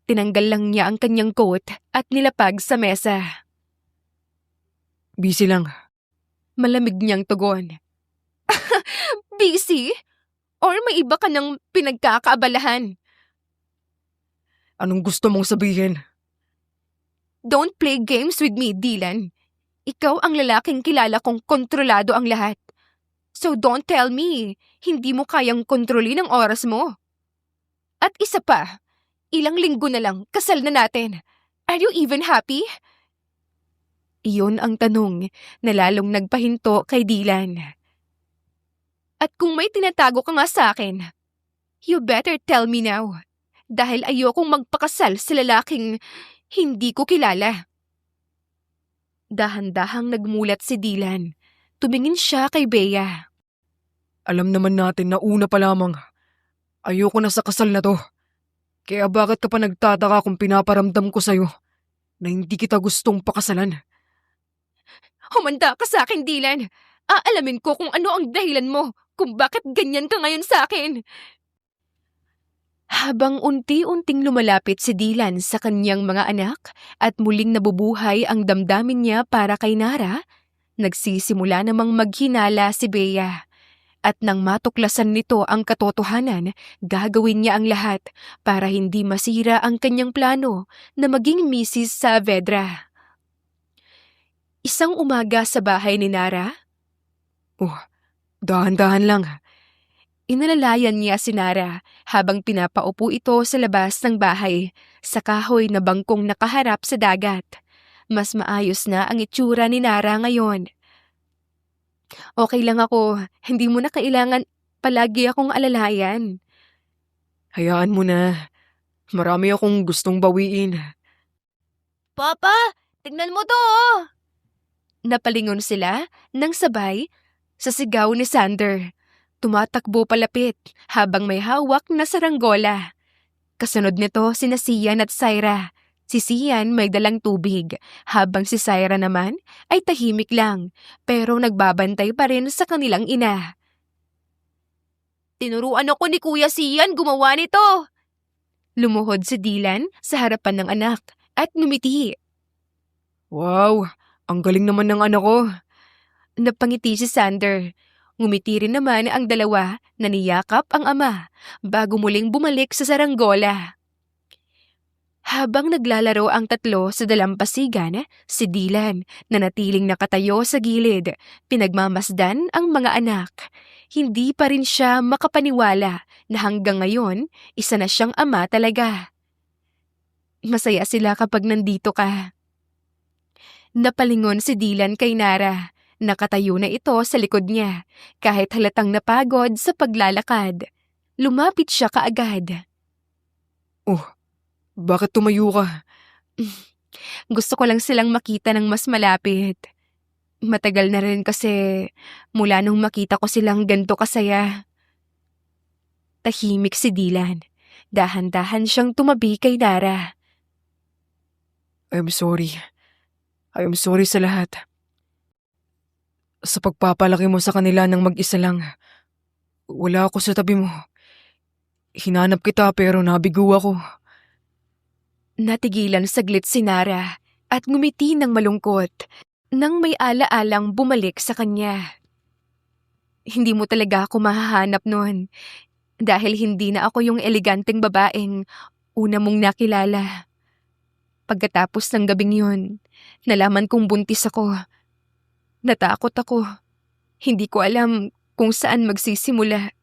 Tinanggal lang niya ang kanyang coat at nilapag sa mesa. Busy lang. Malamig niyang tugon. Busy? Or may iba ka ng pinagkakaabalahan? Anong gusto mong sabihin? Don't play games with me, Dylan. Ikaw ang lalaking kilala kong kontrolado ang lahat. So don't tell me, hindi mo kayang kontrolin ang oras mo. At isa pa, ilang linggo na lang, kasal na natin. Are you even happy? Iyon ang tanong na lalong nagpahinto kay Dylan. At kung may tinatago ka nga sa akin, you better tell me now. Dahil ayokong magpakasal sa lalaking hindi ko kilala. Dahan-dahang nagmulat si Dylan. Tumingin siya kay Bea. Alam naman natin na una pa lamang. Ayoko na sa kasal na to. Kaya bakit ka pa nagtataka kung pinaparamdam ko sa'yo na hindi kita gustong pakasalan? Humanda ka sa akin, Dylan. Aalamin ko kung ano ang dahilan mo, kung bakit ganyan ka ngayon sa akin. Habang unti-unting lumalapit si Dylan sa kanyang mga anak at muling nabubuhay ang damdamin niya para kay Nara, nagsisimula namang maghinala si Bea. At nang matuklasan nito ang katotohanan, gagawin niya ang lahat para hindi masira ang kanyang plano na maging Mrs. Saavedra. Isang umaga sa bahay ni Nara. Dahan-dahan lang. Inalalayan niya si Nara habang pinapaupo ito sa labas ng bahay sa kahoy na bangkong nakaharap sa dagat. Mas maayos na ang itsura ni Nara ngayon. Okay lang ako, hindi mo na kailangan palagi akong alalayan. Hayaan mo na. Marami akong gustong bawiin. Papa, tignan mo to oh! Napalingon sila nang sabay sa sigaw ni Sander. Tumatakbo palapit habang may hawak na saranggola. Kasunod nito sina Sian at Syra. Si Sian may dalang tubig, habang si Syra naman ay tahimik lang, pero nagbabantay pa rin sa kanilang ina. Tinuruan ako ni Kuya Sian gumawa nito. Lumuhod si Dylan sa harapan ng anak at ngumiti. Wow, ang galing naman ng anak ko. Napangiti si Sander. Ngumiti rin naman ang dalawa na niyakap ang ama bago muling bumalik sa saranggola. Habang naglalaro ang tatlo sa dalampasigan, si Dylan, nanatiling nakatayo sa gilid, pinagmamasdan ang mga anak. Hindi pa rin siya makapaniwala na hanggang ngayon, isa na siyang ama talaga. Masaya sila kapag nandito ka. Napalingon si Dylan kay Nara. Nakatayo na ito sa likod niya, kahit halatang napagod sa paglalakad. Lumapit siya kaagad. Bakit tumayo ka? Gusto ko lang silang makita ng mas malapit. Matagal na rin kasi mula nung makita ko silang ganito kasaya. Tahimik si Dylan. Dahan-dahan siyang tumabi kay Nara. I'm sorry. I'm sorry sa lahat. Sa pagpapalaki mo sa kanila ng mag-isa lang, wala ako sa tabi mo. Hinanap kita pero nabigo ako. Natigilan saglit si Nara at ngumiti ng malungkot nang may ala-alang bumalik sa kanya. Hindi mo talaga ako mahahanap noon dahil hindi na ako yung eleganteng babaeng una mong nakilala. Pagkatapos ng gabing yun, nalaman kong buntis ako. Natakot ako. Hindi ko alam kung saan magsisimula.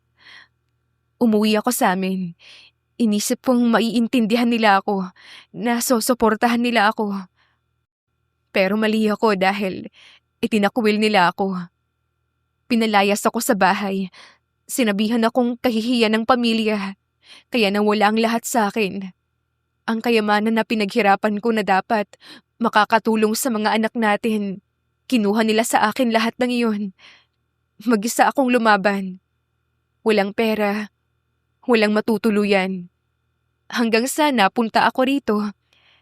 Umuwi ako sa amin. Inisip kong maiintindihan nila ako, na susuportahan nila ako. Pero mali ako dahil itinakwil nila ako. Pinalayas ako sa bahay. Sinabihan akong kahihiyan ng pamilya, kaya nawala ang lahat sa akin. Ang kayamanan na pinaghirapan ko na dapat makakatulong sa mga anak natin, kinuha nila sa akin lahat ng iyon. Mag-isa akong lumaban. Walang pera, walang matutuluyan. Hanggang sa napunta ako rito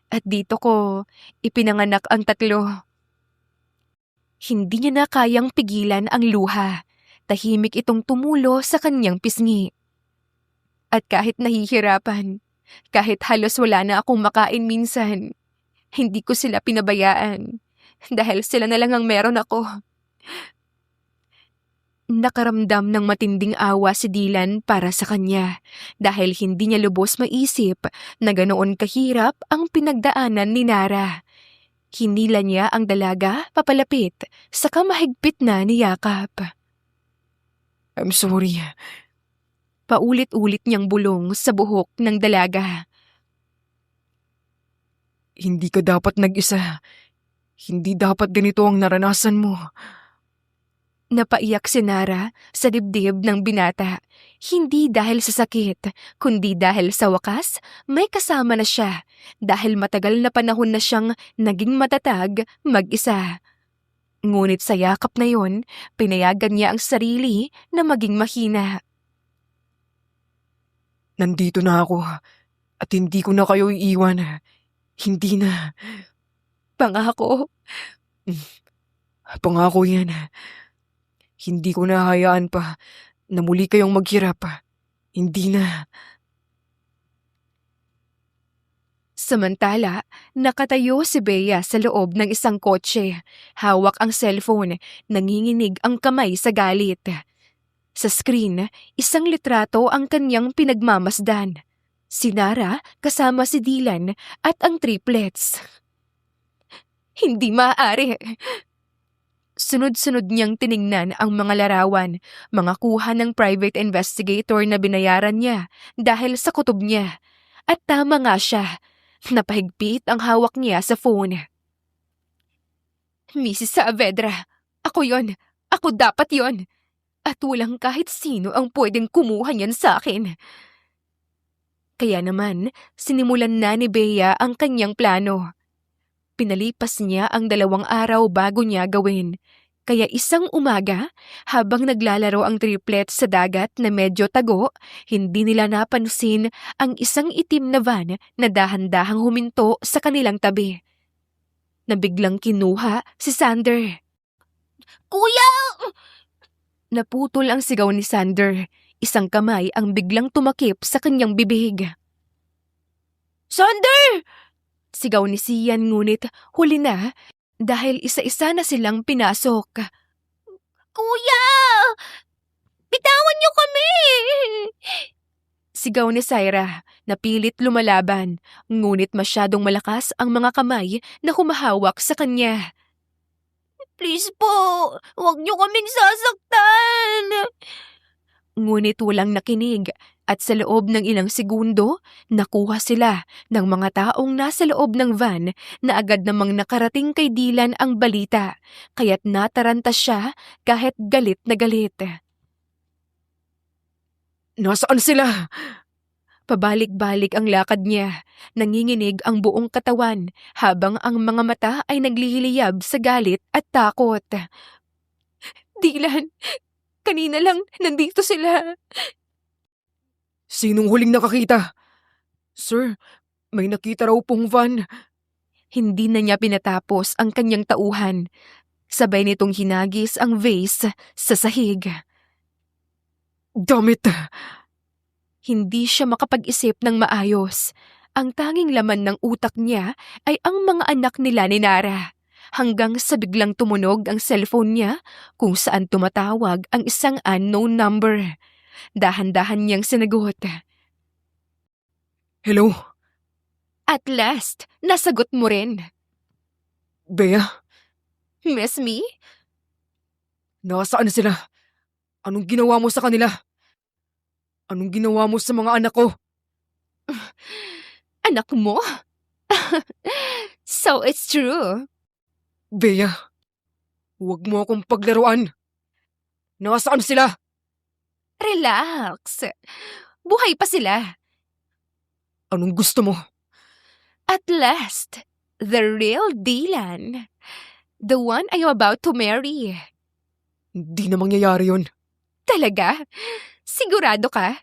at dito ko ipinanganak ang tatlo. Hindi niya na kayang pigilan ang luha. Tahimik itong tumulo sa kanyang pisngi. At kahit nahihirapan, kahit halos wala na akong makain minsan, hindi ko sila pinabayaan dahil sila na lang ang meron ako. Nakaramdam ng matinding awa si Dylan para sa kanya dahil hindi niya lubos maisip na ganoon kahirap ang pinagdaanan ni Nara. Hinila niya ang dalaga papalapit sa kamahigpit na niyakap. I'm sorry. Paulit-ulit niyang bulong sa buhok ng dalaga. Hindi ka dapat nag-isa. Hindi dapat ganito ang naranasan mo. Napaiyak si Nara sa dibdib ng binata. Hindi dahil sa sakit, kundi dahil sa wakas, may kasama na siya. Dahil matagal na panahon na siyang naging matatag mag-isa. Ngunit sa yakap na yon, pinayagan niya ang sarili na maging mahina. Nandito na ako at hindi ko na kayo iiwan. Hindi na. Pangako. Pangako yan. Hindi ko na hayaan pa na muli kayong maghirap. Hindi na. Samantala, nakatayo si Bea sa loob ng isang kotse. Hawak ang cellphone, nanginginig ang kamay sa galit. Sa screen, isang litrato ang kanyang pinagmamasdan. Si Nara kasama si Dylan at ang triplets. Hindi maaari. Sunod-sunod niyang tiningnan ang mga larawan, mga kuha ng private investigator na binayaran niya dahil sa kutob niya. At tama nga siya, napahigpit ang hawak niya sa phone. Mrs. Saavedra, ako yon. Ako dapat yon. At walang kahit sino ang pwedeng kumuha niyan sa akin. Kaya naman, sinimulan na ni Bea ang kanyang plano. Pinalipas niya ang 2 araw bago niya gawin. Kaya isang umaga, habang naglalaro ang triplets sa dagat na medyo tago, hindi nila napansin ang isang itim na van na dahan-dahang huminto sa kanilang tabi. Nabiglang kinuha si Sander. Kuya! Naputol ang sigaw ni Sander. Isang kamay ang biglang tumakip sa kanyang bibig. Sander! Sigaw ni Sian ngunit huli na dahil isa-isa na silang pinasok. Kuya! Bitawan niyo kami! Sigaw ni Syra na pilit lumalaban, ngunit masyadong malakas ang mga kamay na humahawak sa kanya. Please po, huwag niyo kaming sasaktan! Ngunit walang nakinig at sa loob ng ilang segundo, nakuha sila ng mga taong nasa loob ng van na agad namang nakarating kay Dylan ang balita, kaya't nataranta siya kahit galit na galit. Nasaan sila? Pabalik-balik ang lakad niya, nanginginig ang buong katawan habang ang mga mata ay nagliliyab sa galit at takot. Dylan, kanina lang nandito sila. Sinong huling nakakita? Sir, may nakita raw pong van. Hindi na niya pinatapos ang kanyang tauhan. Sabay nitong hinagis ang vase sa sahig. Damit! Hindi siya makapag-isip ng maayos. Ang tanging laman ng utak niya ay ang mga anak nila ni Nara. Hanggang sa biglang tumunog ang cellphone niya kung saan tumatawag ang isang unknown number. Dahan-dahan niyang sinagot. Hello? At last, nasagot mo rin. Bea? Miss me? Nasaan sila? Anong ginawa mo sa kanila? Anong ginawa mo sa mga anak ko? Anak mo? So it's true. Bea, huwag mo akong paglaruan. Nasaan sila? Relax. Buhay pa sila. Anong gusto mo? At last, the real Dylan. The one I am about to marry. Hindi na mangyayari yun. Talaga? Sigurado ka?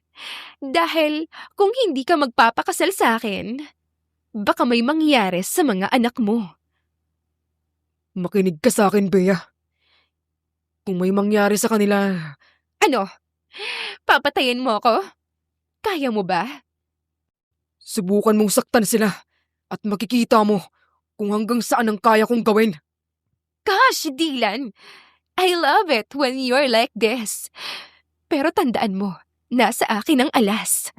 Dahil kung hindi ka magpapakasal sa akin, baka may mangyari sa mga anak mo. Makinig ka sa akin, Bea. Kung may mangyari sa kanila, Ano? Papatayin mo ako? Kaya mo ba? subukan mong saktan sila at makikita mo kung hanggang saan ang kaya kong gawin. Gosh, Dylan! I love it when you're like this. Pero tandaan mo, nasa akin ang alas.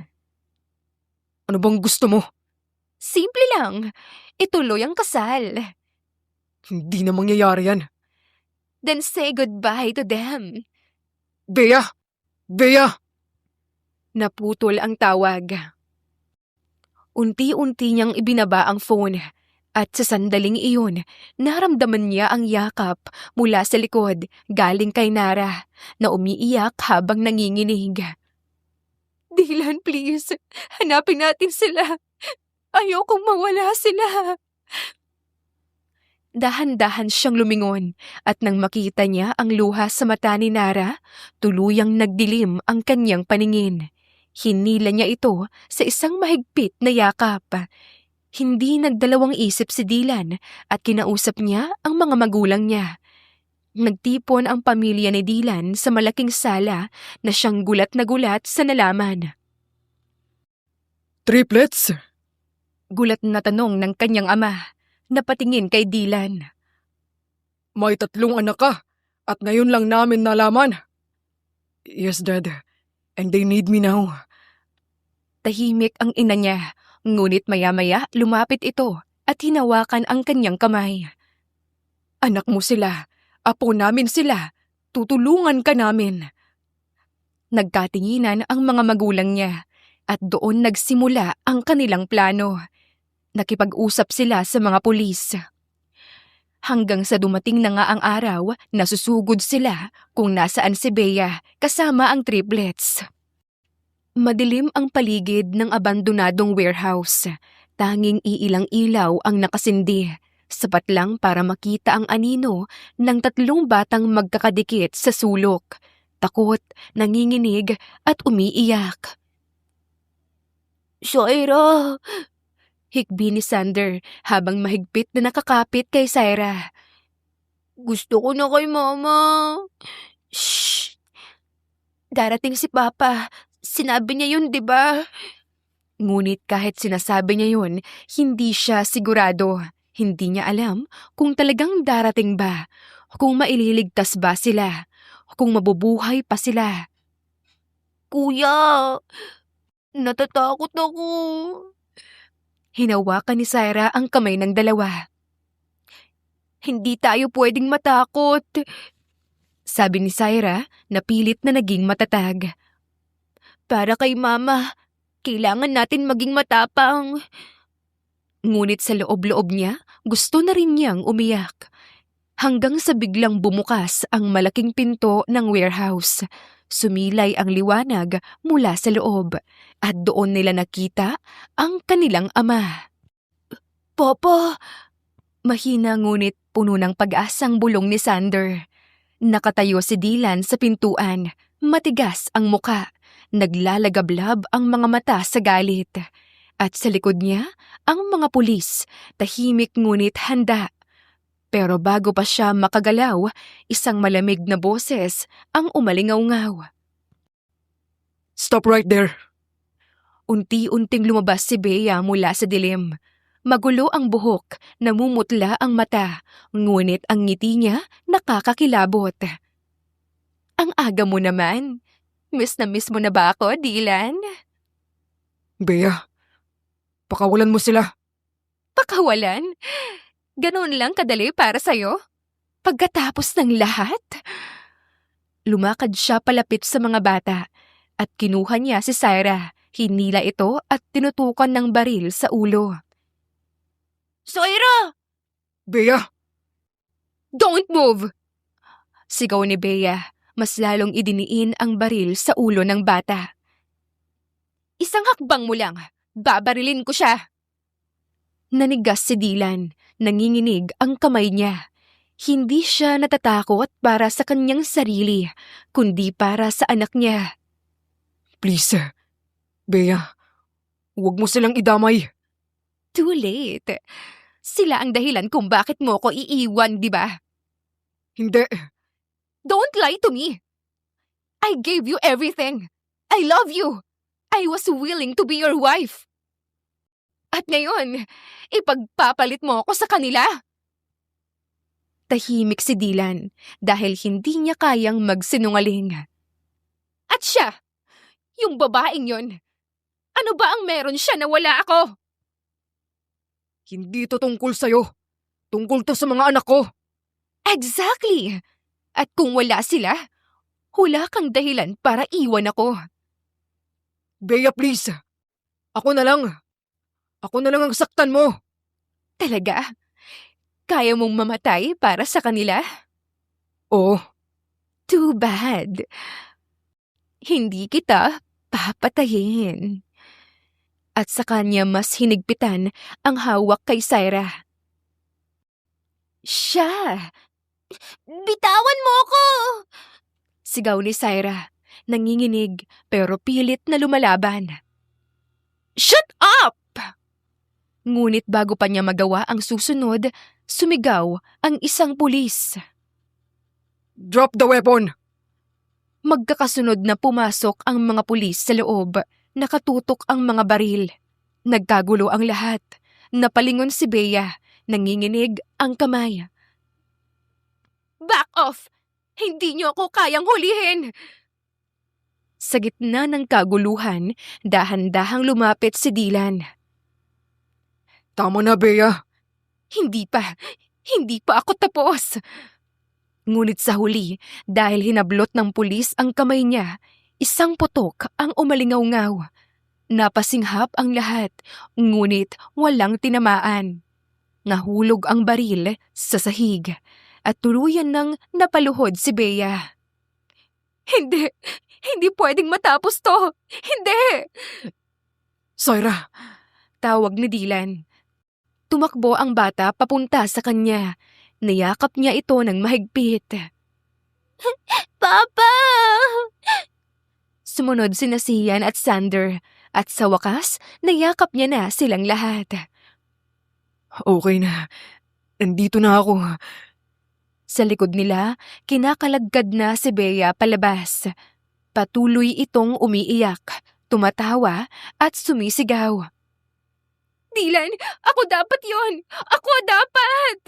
Ano bang gusto mo? Simple lang. Ituloy ang kasal. Hindi na mangyayari yan. Then say goodbye to them. Bea! Bea! Naputol ang tawag. Unti-unti niyang ibinaba ang phone at sa sandaling iyon, naramdaman niya ang yakap mula sa likod galing kay Nara na umiiyak habang nanginginig. Dylan, please. Hanapin natin sila. Ayokong mawala sila. Dahan-dahan siyang lumingon at nang makita niya ang luha sa mata ni Nara, tuluyang nagdilim ang kanyang paningin. Hinila niya ito sa isang mahigpit na yakap. Hindi nagdalawang isip si Dylan at kinausap niya ang mga magulang niya. Nagtipon ang pamilya ni Dylan sa malaking sala na siyang gulat na gulat sa nalaman. Triplets? Gulat na tanong ng kanyang ama. Napatingin kay Dylan. May 3 anak ka at ngayon lang namin nalaman. Yes, Dad. And they need me now. Tahimik ang ina niya, ngunit maya-maya lumapit ito at hinawakan ang kanyang kamay. Anak mo sila, apo namin sila, tutulungan ka namin. Nagkatinginan ang mga magulang niya at doon nagsimula ang kanilang plano. Nakipag-usap sila sa mga pulis. Hanggang sa dumating na nga ang araw, nasusugod sila kung nasaan si Bea kasama ang triplets. Madilim ang paligid ng abandonadong warehouse. Tanging iilang ilaw ang nakasindi, sapat lang para makita ang anino ng 3 batang magkakadikit sa sulok. Takot, nanginginig at umiiyak. Syra! Hikbi ni Sander habang mahigpit na nakakapit kay Syra. Gusto ko na kay Mama. Shh! Darating si Papa. Sinabi niya yun, di ba? Ngunit kahit sinasabi niya yun, hindi siya sigurado. Hindi niya alam kung talagang darating ba, kung maililigtas ba sila, kung mabubuhay pa sila. Kuya! Natatakot ako. Hinawakan ni Syra ang kamay ng dalawa. Hindi tayo pwedeng matakot, sabi ni Syra na pilit na naging matatag. Para kay Mama, kailangan natin maging matapang. Ngunit sa loob-loob niya, gusto na rin niyang umiyak. Hanggang sa biglang bumukas ang malaking pinto ng warehouse. Sumilay ang liwanag mula sa loob at doon nila nakita ang kanilang ama. Papa! Mahina ngunit puno ng pag-asang bulong ni Sander. Nakatayo si Dylan sa pintuan, matigas ang muka, naglalagablab ang mga mata sa galit. At sa likod niya, ang mga pulis, tahimik ngunit handa. Pero bago pa siya makagalaw, isang malamig na boses ang umalingaw-ngaw. Stop right there! Unti-unting lumabas si Bea mula sa dilim. Magulo ang buhok, namumutla ang mata, ngunit ang ngiti niya nakakakilabot. Ang aga mo naman. Miss mo na ba ako, Dylan? Bea, pakawalan mo sila. Pakawalan? Ganun lang kadali para sa'yo? Pagkatapos ng lahat? Lumakad siya palapit sa mga bata at kinuha niya si Syra. Hinila ito at tinutukan ng baril sa ulo. Syra! Bea! Don't move! Sigaw ni Bea, mas lalong idiniin ang baril sa ulo ng bata. Isang hakbang mo lang, babarilin ko siya. Nanigas si Dylan, nanginginig ang kamay niya. Hindi siya natatakot para sa kanyang sarili, kundi para sa anak niya. Please, Bea, huwag mo silang idamay. Too late. Sila ang dahilan kung bakit mo ko iiwan, di ba? Hindi. Don't lie to me. I gave you everything. I love you. I was willing to be your wife. At ngayon, ipagpapalit mo ako sa kanila. Tahimik si Dylan dahil hindi niya kayang magsinungaling. At siya, yung babaeng yon, ano ba ang meron siya na wala ako? Hindi to tungkol sa'yo. Tungkol to sa mga anak ko. Exactly. At kung wala sila, wala kang dahilan para iwan ako. Bea, please. Ako na lang ang saktan mo. Talaga? Kaya mong mamatay para sa kanila? Oo. Too bad. Hindi kita papatayin. At sa kanya mas hinigpitan ang hawak kay Syra. Siya! Bitawan mo ko! Sigaw ni Syra, nanginginig pero pilit na lumalaban. Shut up! Ngunit bago pa niya magawa ang susunod, sumigaw ang isang pulis. Drop the weapon! Magkakasunod na pumasok ang mga pulis sa loob. Nakatutok ang mga baril. Nagkagulo ang lahat. Napalingon si Bea. Nanginginig ang kamay. Back off! Hindi niyo ako kayang hulihin! Sa gitna ng kaguluhan, dahan-dahang lumapit si Dylan. Tama na, Bea. Hindi pa ako tapos. Ngunit sa huli, dahil hinablot ng pulis ang kamay niya, isang putok ang umalingaw-ngaw. Napasinghap ang lahat, ngunit walang tinamaan. Nahulog ang baril sa sahig at tuluyan nang napaluhod si Bea. Hindi pwedeng matapos to. Hindi! Syra! Tawag ni Dylan. Tumakbo ang bata papunta sa kanya. Niyakap niya ito ng mahigpit. Papa! Sumunod sina Sian at Sander at sa wakas, nayakap niya na silang lahat. Okay na. Nandito na ako. Sa likod nila, kinakalagkad na si Bea palabas. Patuloy itong umiiyak, tumatawa at sumisigaw. Dylan, ako dapat yon! Ako dapat!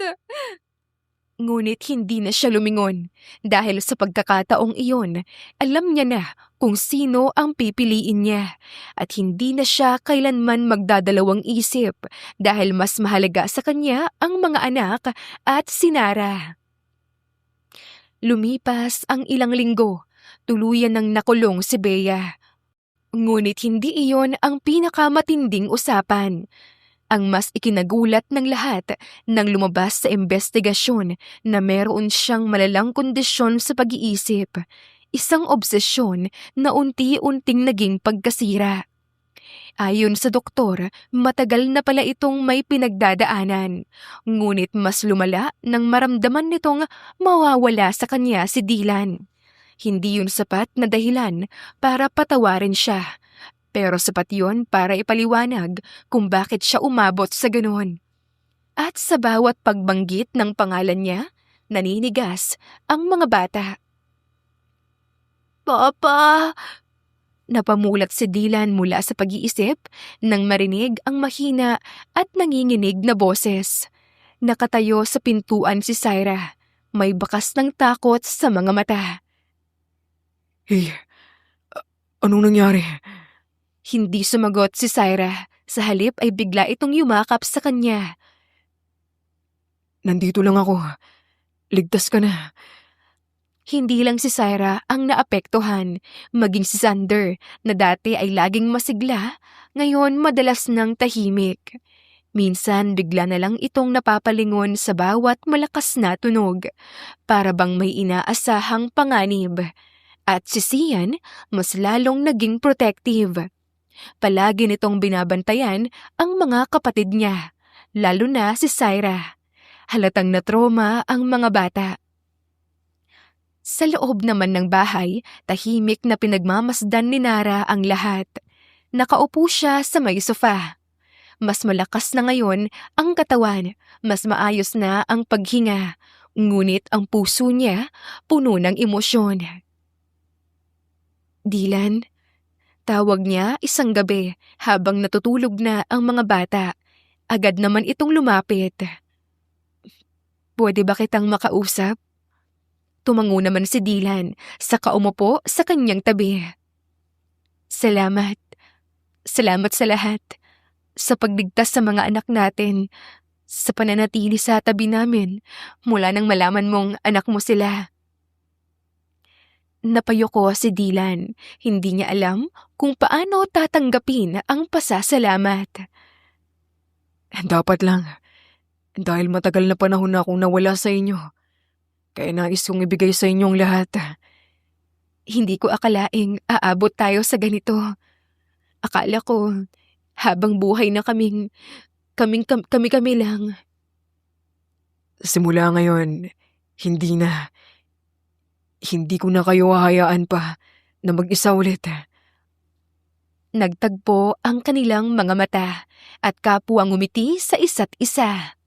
Ngunit hindi na siya lumingon dahil sa pagkakataong iyon, alam niya na kung sino ang pipiliin niya at hindi na siya kailanman magdadalawang isip dahil mas mahalaga sa kanya ang mga anak at si Nara. Lumipas ang ilang linggo, tuluyan ng nakulong si Bea. Ngunit hindi iyon ang pinakamatinding usapan. Ang mas ikinagulat ng lahat nang lumabas sa investigasyon na meron siyang malalang kondisyon sa pag-iisip, isang obsesyon na unti-unting naging pagkasira. Ayon sa doktor, matagal na pala itong may pinagdadaanan, ngunit mas lumala nang maramdaman nitong mawawala sa kanya si Dylan. Hindi yun sapat na dahilan para patawarin siya. Pero sapat yun para ipaliwanag kung bakit siya umabot sa ganun. At sa bawat pagbanggit ng pangalan niya, naninigas ang mga bata. Papa! Napamulat si Dylan mula sa pag-iisip nang marinig ang mahina at nanginginig na boses. Nakatayo sa pintuan si Syra. May bakas ng takot sa mga mata. Hey, anong nangyari? Hindi sumagot si Syra. Sa halip ay bigla itong yumakap sa kanya. Nandito lang ako. Ligtas ka na. Hindi lang si Syra ang naapektuhan, maging si Xander na dati ay laging masigla, ngayon madalas nang tahimik. Minsan bigla na lang itong napapalingon sa bawat malakas na tunog, para bang may inaasahang panganib. At si Sian mas lalong naging protective. Palagi nitong binabantayan ang mga kapatid niya, lalo na si Syra. Halatang na-trauma ang mga bata. Sa loob naman ng bahay, tahimik na pinagmamasdan ni Nara ang lahat. Nakaupo siya sa may sofa. Mas malakas na ngayon ang katawan, mas maayos na ang paghinga, ngunit ang puso niya puno ng emosyon. Dylan, tawag niya isang gabi habang natutulog na ang mga bata. Agad naman itong lumapit. Pwede ba kitang makausap? Tumango naman si Dylan, saka umupo sa kanyang tabi. Salamat. Salamat sa lahat. Sa pagligtas sa mga anak natin. Sa pananatili sa tabi namin mula nang malaman mong anak mo sila. Napayoko si Dylan. Hindi niya alam kung paano tatanggapin ang pasasalamat. Dapat lang. Dahil matagal na panahon na akong nawala sa inyo. Kaya nais kong ibigay sa inyong lahat. Hindi ko akalaing aabot tayo sa ganito. Akala ko, habang buhay na kami lang. Simula ngayon, hindi na. Hindi ko na kayo hahayaan pa na mag-isa ulit. Nagtagpo ang kanilang mga mata at kapwa ngumiti sa isa't isa.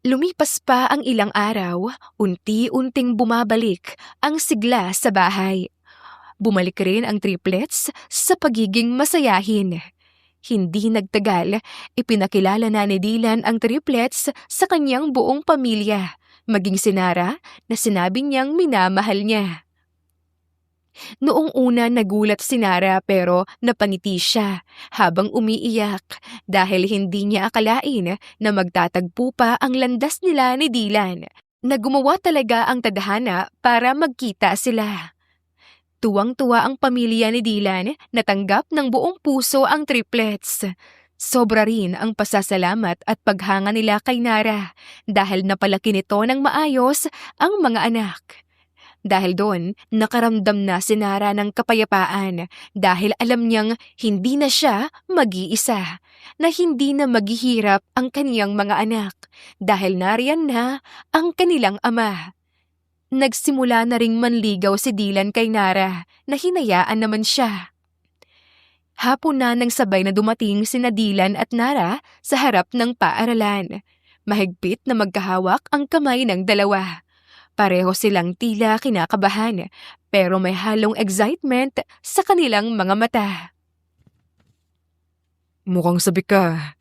Lumipas pa ang ilang araw, unti-unting bumabalik ang sigla sa bahay. Bumalik rin ang triplets sa pagiging masayahin. Hindi nagtagal, ipinakilala na ni Dylan ang triplets sa kanyang buong pamilya, maging si Nara na sinabi niyang minamahal niya. Noong una nagulat si Nara pero napangiti siya habang umiiyak dahil hindi niya akalain na magtatagpo pa ang landas nila ni Dylan, na gumawa talaga ang tadhana para magkita sila. Tuwang-tuwa ang pamilya ni Dylan na tanggap ng buong puso ang triplets. Sobra rin ang pasasalamat at paghanga nila kay Nara dahil napalaki nito ng maayos ang mga anak. Dahil doon, nakaramdam na si Nara ng kapayapaan dahil alam niyang hindi na siya mag-iisa, na hindi na maghihirap ang kaniyang mga anak dahil nariyan na ang kanilang ama. Nagsimula na ring manligaw si Dylan kay Nara na hinayaan naman siya. Hapon na nang sabay na dumating sina Dylan at Nara sa harap ng paaralan. Mahigpit na magkahawak ang kamay ng dalawa. Pareho silang tila kinakabahan, pero may halong excitement sa kanilang mga mata. Mukhang sabik ka.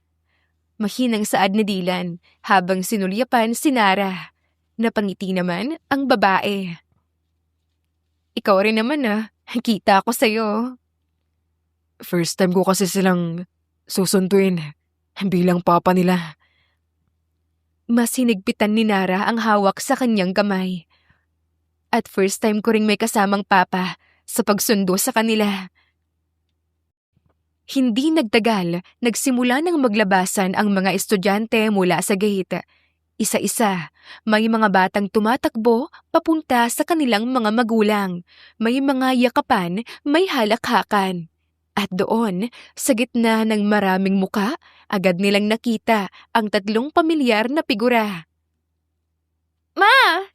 Mahinang saad ni Dylan habang sinulyapan si Nara. Napangiti naman ang babae. Ikaw rin naman kita ko sa'yo. First time ko kasi silang susunduin bilang papa nila. Mas hinigpitan ni Nara ang hawak sa kanyang kamay. At first time ko ring may kasamang papa sa pagsundo sa kanila. Hindi nagtagal, nagsimula ng maglabasan ang mga estudyante mula sa gate. Isa-isa, may mga batang tumatakbo papunta sa kanilang mga magulang. May mga yakapan, may halakhakan. At doon, sa gitna ng maraming muka, agad nilang nakita ang tatlong pamilyar na figura. Ma!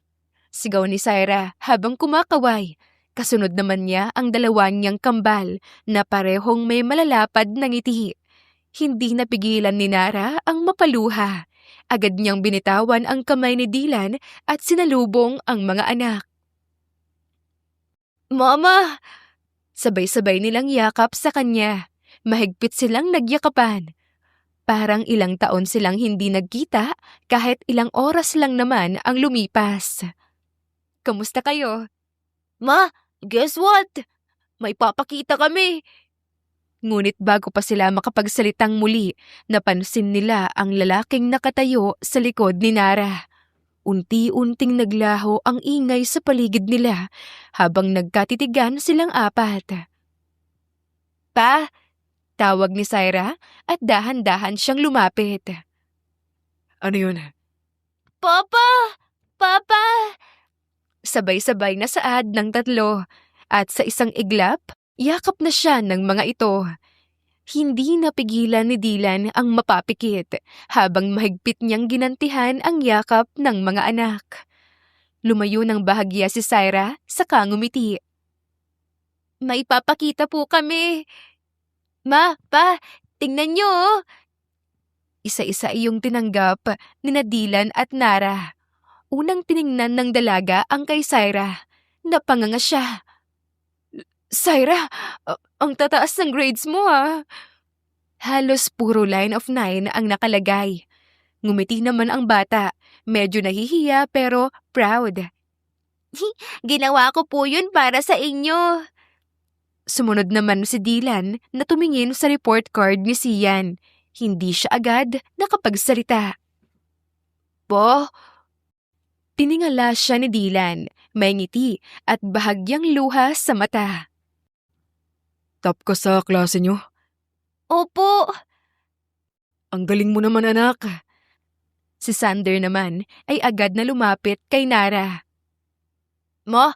Sigaw ni Syra habang kumakaway. Kasunod naman niya ang dalawa niyang kambal na parehong may malalapad na ngiti. Hindi napigilan ni Nara ang mapaluha. Agad niyang binitawan ang kamay ni Dylan at sinalubong ang mga anak. Mama! Sabay-sabay nilang yakap sa kanya. Mahigpit silang nagyakapan. Parang ilang taon silang hindi nagkita kahit ilang oras lang naman ang lumipas. Kamusta kayo? Ma, guess what? May papakita kami. Ngunit bago pa sila makapagsalitang muli, napansin nila ang lalaking nakatayo sa likod ni Nara. Unti-unting naglaho ang ingay sa paligid nila habang nagkatitigan silang apat. Pa, tawag ni Syra at dahan-dahan siyang lumapit. Ano yun? Papa! Papa! Sabay-sabay na saad ng tatlo at sa isang iglap, yakap na siya ng mga ito. Hindi napigilan ni Dylan ang mapapikit habang mahigpit niyang ginantihan ang yakap ng mga anak. Lumayo ng bahagya si Syra saka ngumiti. May papakita po kami. Ma, pa, tingnan niyo. Isa-isa iyong tinanggap ni Dylan at Nara. Unang tiningnan ng dalaga ang kay Syra. Napanganga siya. Syra, ang tataas ng grades mo Halos puro line of 9 ang nakalagay. Ngumiti naman ang bata. Medyo nahihiya pero proud. Ginawa ko po yun para sa inyo. Sumunod naman si Dylan na tumingin sa report card ni Sian. Hindi siya agad nakapagsalita. Po? Tiningala siya ni Dylan, may ngiti at bahagyang luha sa mata. Top ka sa klase nyo? Opo. Ang galing mo naman, anak. Si Sander naman ay agad na lumapit kay Nara. Ma,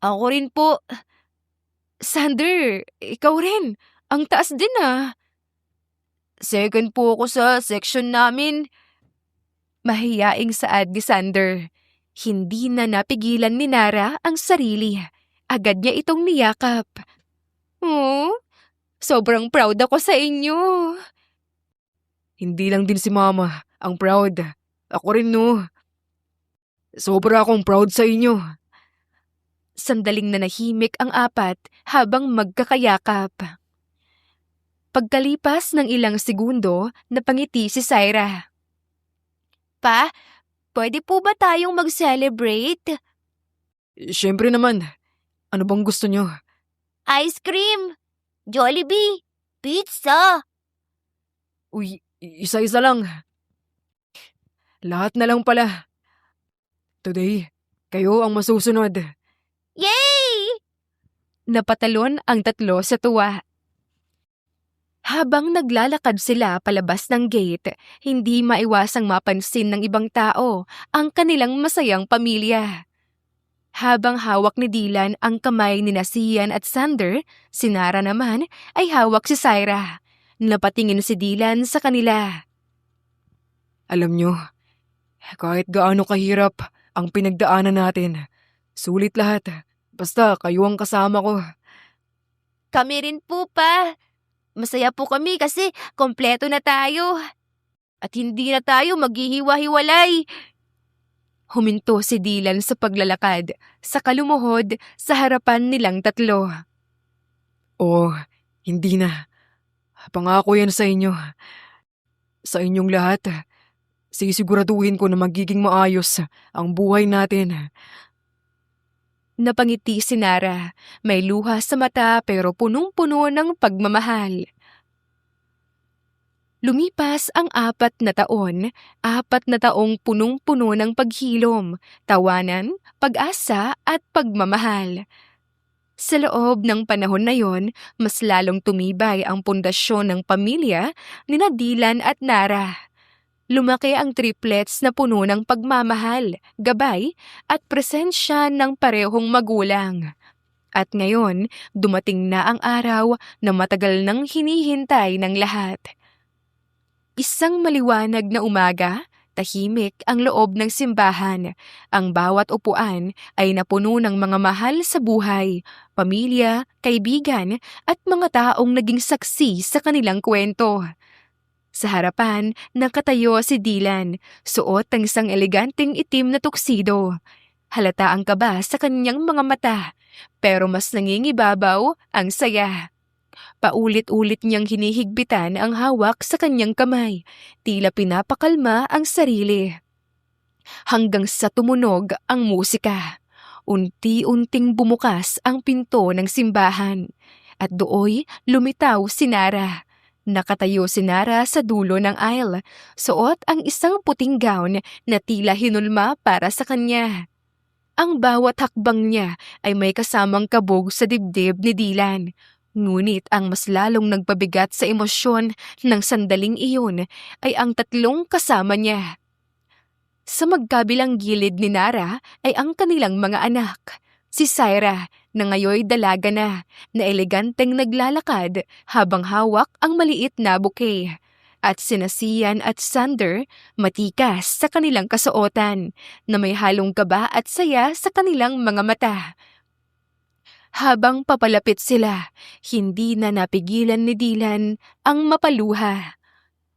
ako rin po. Sander, ikaw rin. Ang taas din Second po ako sa section namin. Mahiyaing saad ni Sander. Hindi na napigilan ni Nara ang sarili. Agad niya itong niyakap. Oh, sobrang proud ako sa inyo. Hindi lang din si Mama ang proud. Ako rin, no. Sobra akong proud sa inyo. Sandaling nanahimik ang apat habang magkakayakap. Pagkalipas ng ilang segundo, napangiti si Syra. Pa, pwede po ba tayong mag-celebrate? Siyempre naman. Ano bang gusto nyo? Ice cream, Jollibee, pizza. Uy, isa-isa lang. Lahat na lang pala. Today, kayo ang masusunod. Yay! Napatalon ang tatlo sa tuwa. Habang naglalakad sila palabas ng gate, hindi maiwasang mapansin ng ibang tao ang kanilang masayang pamilya. Habang hawak ni Dylan ang kamay ni Sian at Sander, si Nara naman ay hawak si Syra. Napatingin si Dylan sa kanila. Alam nyo, kahit gaano kahirap ang pinagdaanan natin, sulit lahat. Basta kayo ang kasama ko. Kami rin po pa. Masaya po kami kasi kompleto na tayo. At hindi na tayo maghihiwa-hiwalay. Huminto si Dylan sa paglalakad, saka lumuhod sa harapan nilang tatlo. Oo, hindi na. Pangako yan sa inyo. sa inyong lahat. Sisiguraduhin ko na magiging maayos ang buhay natin. Napangiti si Nara. May luha sa mata pero punong-puno ng pagmamahal. Lumipas ang 4 na taong punong-puno ng paghilom, tawanan, pag-asa at pagmamahal. Sa loob ng panahon na yon, mas lalong tumibay ang pundasyon ng pamilya ni Dylan at Nara. Lumaki ang triplets na puno ng pagmamahal, gabay at presensya ng parehong magulang. At ngayon, dumating na ang araw na matagal nang hinihintay ng lahat. Isang maliwanag na umaga, tahimik ang loob ng simbahan. Ang bawat upuan ay napuno ng mga mahal sa buhay, pamilya, kaibigan at mga taong naging saksi sa kanilang kwento. Sa harapan, nakatayo si Dylan, suot ang isang eleganteng itim na tuksido. Halata ang kaba sa kanyang mga mata, pero mas nangingibabaw ang saya. Paulit-ulit niyang hinihigpitan ang hawak sa kanyang kamay, tila pinapakalma ang sarili. Hanggang sa tumunog ang musika. Unti-unting bumukas ang pinto ng simbahan, at dooy lumitaw si Nara. Nakatayo si Nara sa dulo ng aisle, suot ang isang puting gown na tila hinulma para sa kanya. Ang bawat hakbang niya ay may kasamang kabog sa dibdib ni Dylan. Ngunit ang mas lalong nagpabigat sa emosyon ng sandaling iyon ay ang 3 kasama niya. Sa magkabilang gilid ni Nara ay ang kanilang mga anak. Si Syra na ngayoy dalaga na eleganteng naglalakad habang hawak ang maliit na bouquet. At sina Sian at Sander matikas sa kanilang kasuotan na may halong kaba at saya sa kanilang mga mata. Habang papalapit sila, hindi na napigilan ni Dylan ang mapaluha.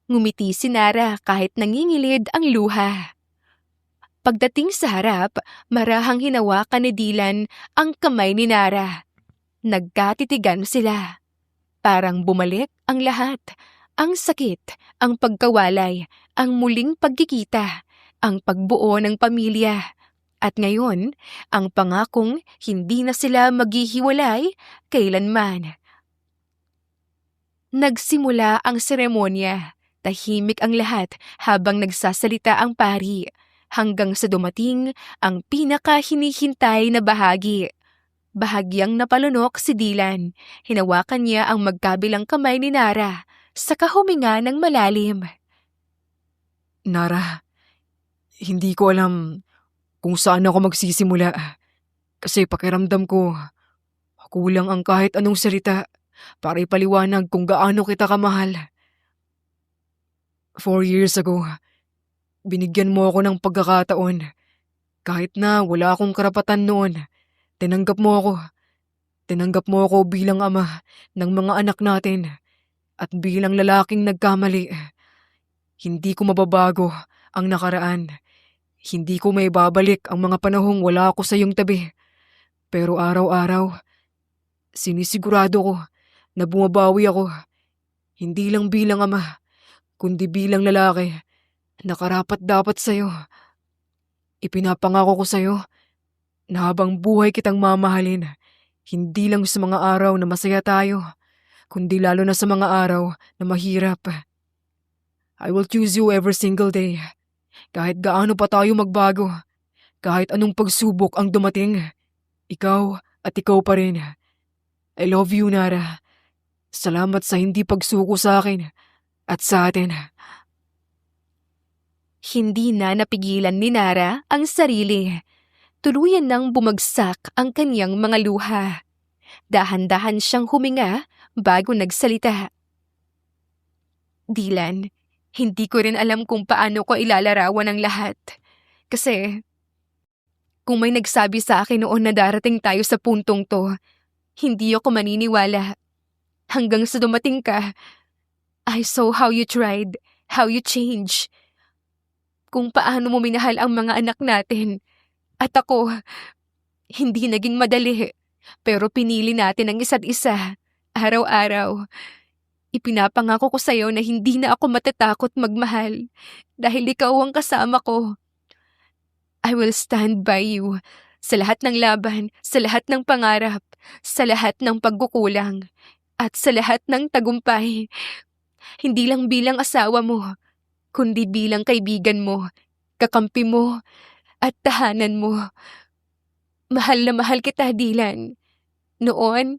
Ngumiti si Nara kahit nangingilid ang luha. Pagdating sa harap, marahang hinawakan ni Dylan ang kamay ni Nara. Nagkatitigan sila. Parang bumalik ang lahat. Ang sakit, ang pagkawalay, ang muling pagkikita, ang pagbuo ng pamilya. At ngayon, ang pangakong hindi na sila maghihiwalay kailanman. Nagsimula ang seremonya. Tahimik ang lahat habang nagsasalita ang pari, hanggang sa dumating ang pinakahinihintay na bahagi. Bahagyang napalunok si Dylan. Hinawakan niya ang magkabilang kamay ni Nara, saka huminga ng malalim. Nara, hindi ko alam kung saan ako magsisimula. Kasi pakiramdam ko, kulang ang kahit anong salita para ipaliwanag kung gaano kita kamahal. 4 years ago, binigyan mo ako ng pagkakataon. Kahit na wala akong karapatan noon, tinanggap mo ako. Tinanggap mo ako bilang ama ng mga anak natin at bilang lalaking nagkamali. Hindi ko mababago ang nakaraan. Hindi ko may babalik ang mga panahong wala ako sa iyong tabi. Pero araw-araw, sinisigurado ko na bumabawi ako. Hindi lang bilang ama, kundi bilang lalaki na karapat-dapat sa'yo. Ipinapangako ko sa'yo na habang buhay kitang mamahalin, hindi lang sa mga araw na masaya tayo, kundi lalo na sa mga araw na mahirap. I will choose you every single day. Kahit gaano pa tayo magbago, kahit anong pagsubok ang dumating, ikaw at ikaw pa rin. I love you, Nara. Salamat sa hindi pagsuko sa akin at sa atin. Hindi na napigilan ni Nara ang sarili. Tuluyan nang bumagsak ang kanyang mga luha. Dahan-dahan siyang huminga bago nagsalita. Dylan, hindi ko rin alam kung paano ko ilalarawan ang lahat. Kasi, kung may nagsabi sa akin noon na darating tayo sa puntong to, hindi ako maniniwala. Hanggang sa dumating ka, I saw how you tried, how you changed. Kung paano mo minahal ang mga anak natin. At ako, hindi naging madali. Pero pinili natin ang isa't isa, araw-araw. Ipinapangako ko sa'yo na hindi na ako matatakot magmahal dahil ikaw ang kasama ko. I will stand by you sa lahat ng laban, sa lahat ng pangarap, sa lahat ng pagkukulang, at sa lahat ng tagumpay. Hindi lang bilang asawa mo, kundi bilang kaibigan mo, kakampi mo, at tahanan mo. Mahal na mahal kita, Dylan. Noon,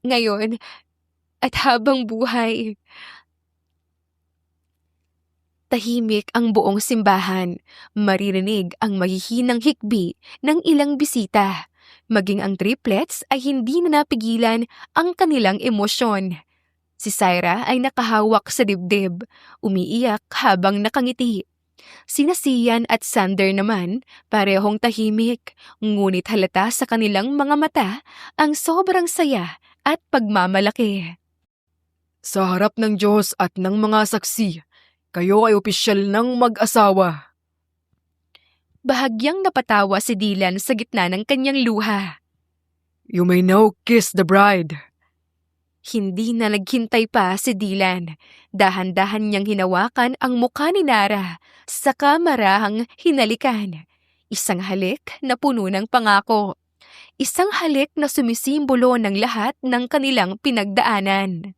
ngayon, at habang buhay. Tahimik ang buong simbahan. Maririnig ang mahihinang hikbi ng ilang bisita. Maging ang triplets ay hindi na napigilan ang kanilang emosyon. Si Syra ay nakahawak sa dibdib, umiiyak habang nakangiti. Sina Sian at Sander naman, parehong tahimik, ngunit halata sa kanilang mga mata ang sobrang saya at pagmamalaki. Sa harap ng Diyos at ng mga saksi, kayo ay opisyal ng mag-asawa. Bahagyang napatawa si Dylan sa gitna ng kanyang luha. You may now kiss the bride. Hindi na naghintay pa si Dylan. Dahan-dahan niyang hinawakan ang mukha ni Nara, saka marahang hinalikan. Isang halik na puno ng pangako. Isang halik na sumisimbolo ng lahat ng kanilang pinagdaanan.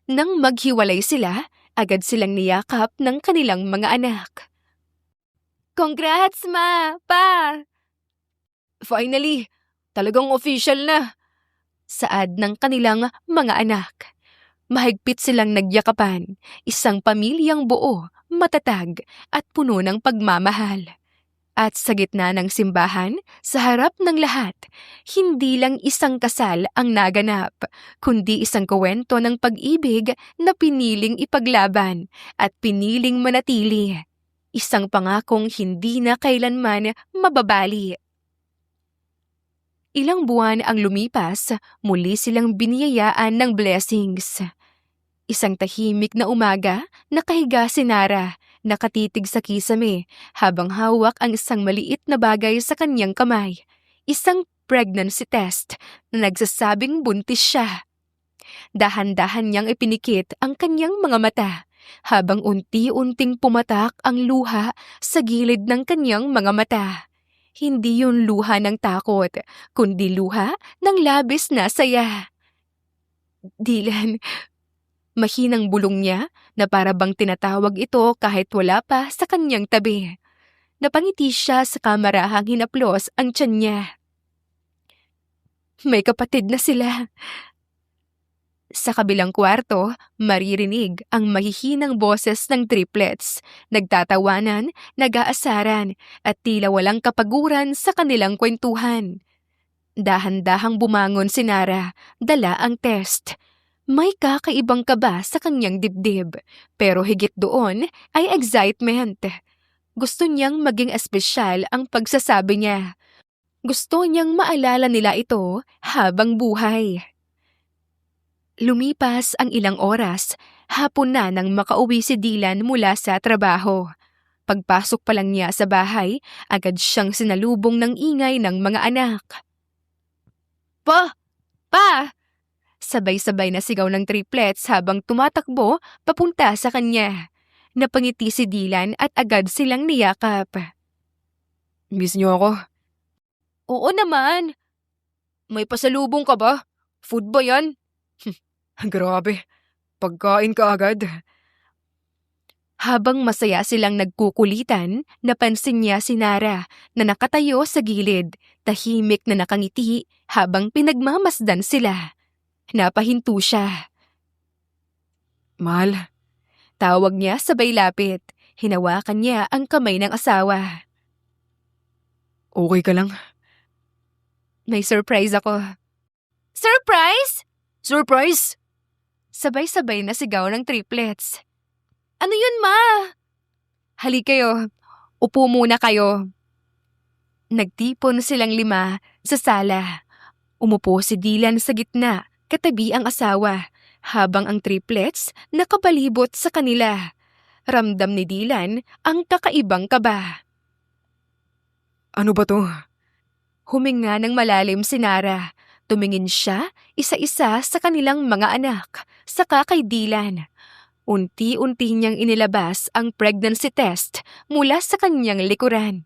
Nang maghiwalay sila, agad silang niyakap ng kanilang mga anak. Congrats, Ma! Pa! Finally, talagang official na. Saad ng kanilang mga anak. Mahigpit silang nagyakapan, isang pamilyang buo, matatag at puno ng pagmamahal. At sa gitna ng simbahan, sa harap ng lahat, hindi lang isang kasal ang naganap, kundi isang kwento ng pag-ibig na piniling ipaglaban at piniling manatili. Isang pangakong hindi na kailanman mababali. Ilang buwan ang lumipas, muli silang biniyayaan ng blessings. Isang tahimik na umaga, nakahiga si Nara, nakatitig sa kisame, habang hawak ang isang maliit na bagay sa kanyang kamay. Isang pregnancy test na nagsasabing buntis siya. Dahan-dahan niyang ipinikit ang kanyang mga mata, habang unti-unting pumatak ang luha sa gilid ng kanyang mga mata. Hindi yun luha ng takot, kundi luha ng labis na saya. Dylan, mahinang bulong niya na para bang tinatawag ito kahit wala pa sa kanyang tabi. Napangiti siya sa kamarahang hinaplos ang tiyan niya. May kapatid na sila. Sa kabilang kwarto, maririnig ang mahihinang boses ng triplets, nagtatawanan, nag-aasaran, at tila walang kapaguran sa kanilang kwentuhan. Dahan-dahang bumangon si Nara, dala ang test. May kakaibang kaba sa kanyang dibdib, pero higit doon ay excitement. Gusto niyang maging espesyal ang pagsasabi niya. Gusto niyang maalala nila ito habang buhay. Lumipas ang ilang oras, hapon na nang makauwi si Dylan mula sa trabaho. Pagpasok pa lang niya sa bahay, agad siyang sinalubong ng ingay ng mga anak. Pa! Pa! Sabay-sabay na sigaw ng triplets habang tumatakbo papunta sa kanya. Napangiti si Dylan at agad silang niyakap. Miss niyo ako? Oo naman. May pasalubong ka ba? Food ba yan? Grabe, pagkain ka agad. Habang masaya silang nagkukulitan, napansin niya si Nara na nakatayo sa gilid, tahimik na nakangiti habang pinagmamasdan sila. Napahinto siya. Mahal. Tawag niya sabay lapit. Hinawakan niya ang kamay ng asawa. Okay ka lang? May surprise ako. Surprise? Surprise? Sabay-sabay na sigaw ng triplets. Ano yun, Ma? Hali kayo. Upo muna kayo. Nagtipon silang 5 sa sala. Umupo si Dylan sa gitna, katabi ang asawa, habang ang triplets nakapalibot sa kanila. Ramdam ni Dylan ang kakaibang kaba. Ano ba to? Huminga ng malalim si Nara. Tumingin siya isa-isa sa kanilang mga anak, saka kay Dylan. Unti-unti niyang inilabas ang pregnancy test mula sa kanyang likuran.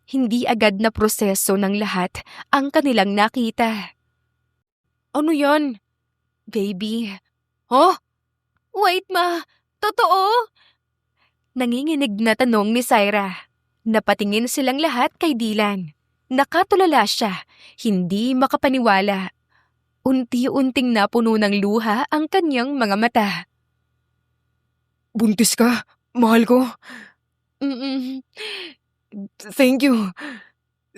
Hindi agad na proseso ng lahat ang kanilang nakita. Ano yan? Baby. Huh? Wait ma, totoo? Nanginginig na tanong ni Syra. Napatingin silang lahat kay Dylan. Nakatulala siya, hindi makapaniwala. Unti-unting napuno ng luha ang kanyang mga mata. Buntis ka? Mahal ko? Mm-mm. Thank you.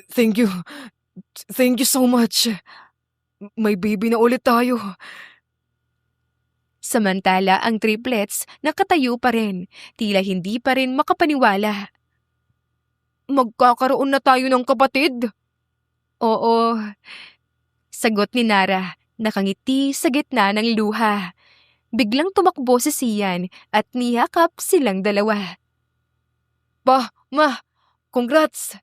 Thank you. Thank you so much. May baby na ulit tayo. Samantala ang triplets nakatayo pa rin, tila hindi pa rin makapaniwala. Magkakaroon na tayo ng kapatid? Oo. Sagot ni Nara, nakangiti sa gitna ng luha. Biglang tumakbo si Sian at niyakap silang dalawa. Ma, congrats!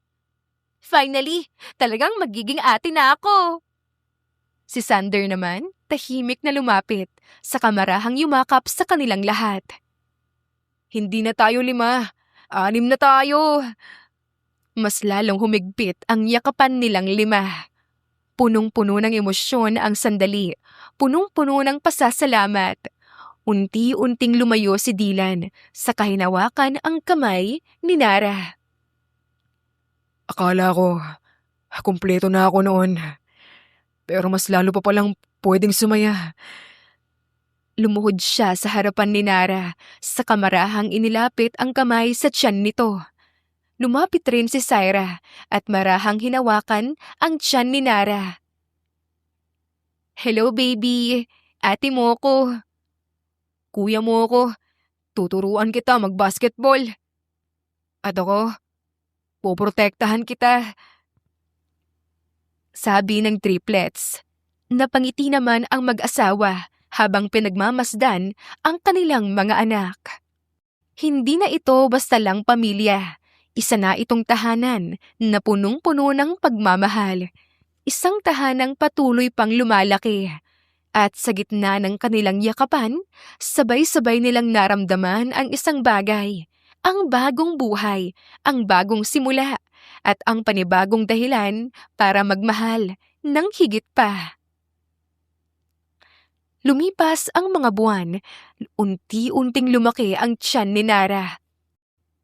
Finally, talagang magiging ate na ako. Si Sander naman, tahimik na lumapit, sa kamarahang yumakap sa kanilang lahat. Hindi na tayo 5, 6 na tayo. Mas lalong humigpit ang yakapan nilang 5. Punong-puno ng emosyon ang sandali, punong-puno ng pasasalamat. Unti-unting lumayo si Dylan, saka hinawakan ang kamay ni Nara. Akala ko, kumpleto na ako noon. Pero mas lalo pa palang pwedeng sumaya. Lumuhod siya sa harapan ni Nara, sa kamarahang inilapit ang kamay sa tiyan nito. Lumapit rin si Syra at marahang hinawakan ang tiyan ni Nara. Hello baby, ate mo ko. Kuya mo ako, tuturuan kita mag-basketball. At ako, poprotektahan kita. Sabi ng triplets. Napangiti naman ang mag-asawa habang pinagmamasdan ang kanilang mga anak. Hindi na ito basta lang pamilya. Isa na itong tahanan na punong-puno ng pagmamahal. Isang tahanang patuloy pang lumalaki. At sa gitna ng kanilang yakapan, sabay-sabay nilang naramdaman ang isang bagay. Ang bagong buhay, ang bagong simula, at ang panibagong dahilan para magmahal ng higit pa. Lumipas ang mga buwan, unti-unting lumaki ang tiyan ni Nara.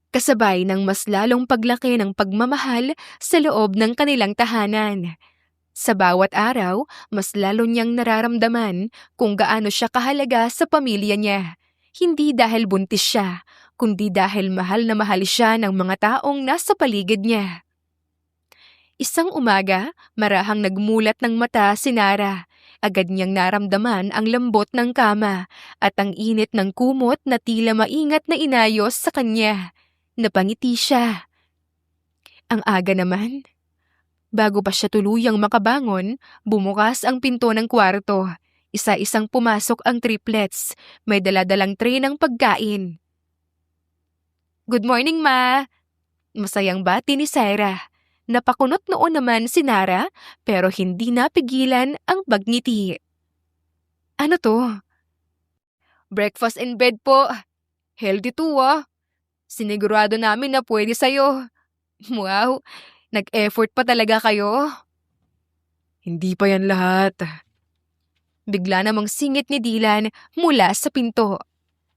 Kasabay ng mas lalong paglaki ng pagmamahal sa loob ng kanilang tahanan. Sa bawat araw, mas lalo niyang nararamdaman kung gaano siya kahalaga sa pamilya niya. Hindi dahil buntis siya, kundi dahil mahal na mahal siya ng mga taong nasa paligid niya. Isang umaga, marahang nagmulat ng mata si Nara. Agad niyang naramdaman ang lambot ng kama at ang init ng kumot na tila maingat na inayos sa kanya. Napangiti siya. Ang aga naman. Bago pa siya tuluyang makabangon, bumukas ang pinto ng kwarto. Isa-isang pumasok ang triplets. May daladalang tray ng pagkain. Good morning, Ma! Masayang bati ni Syra. Napakunot noon naman si Nara pero hindi napigilan ang pagngiti. Ano to? Breakfast in bed po. Healthy to Sinigurado namin na pwede sa'yo. Wow, nag-effort pa talaga kayo. Hindi pa yan lahat. Bigla namang singit ni Dylan mula sa pinto.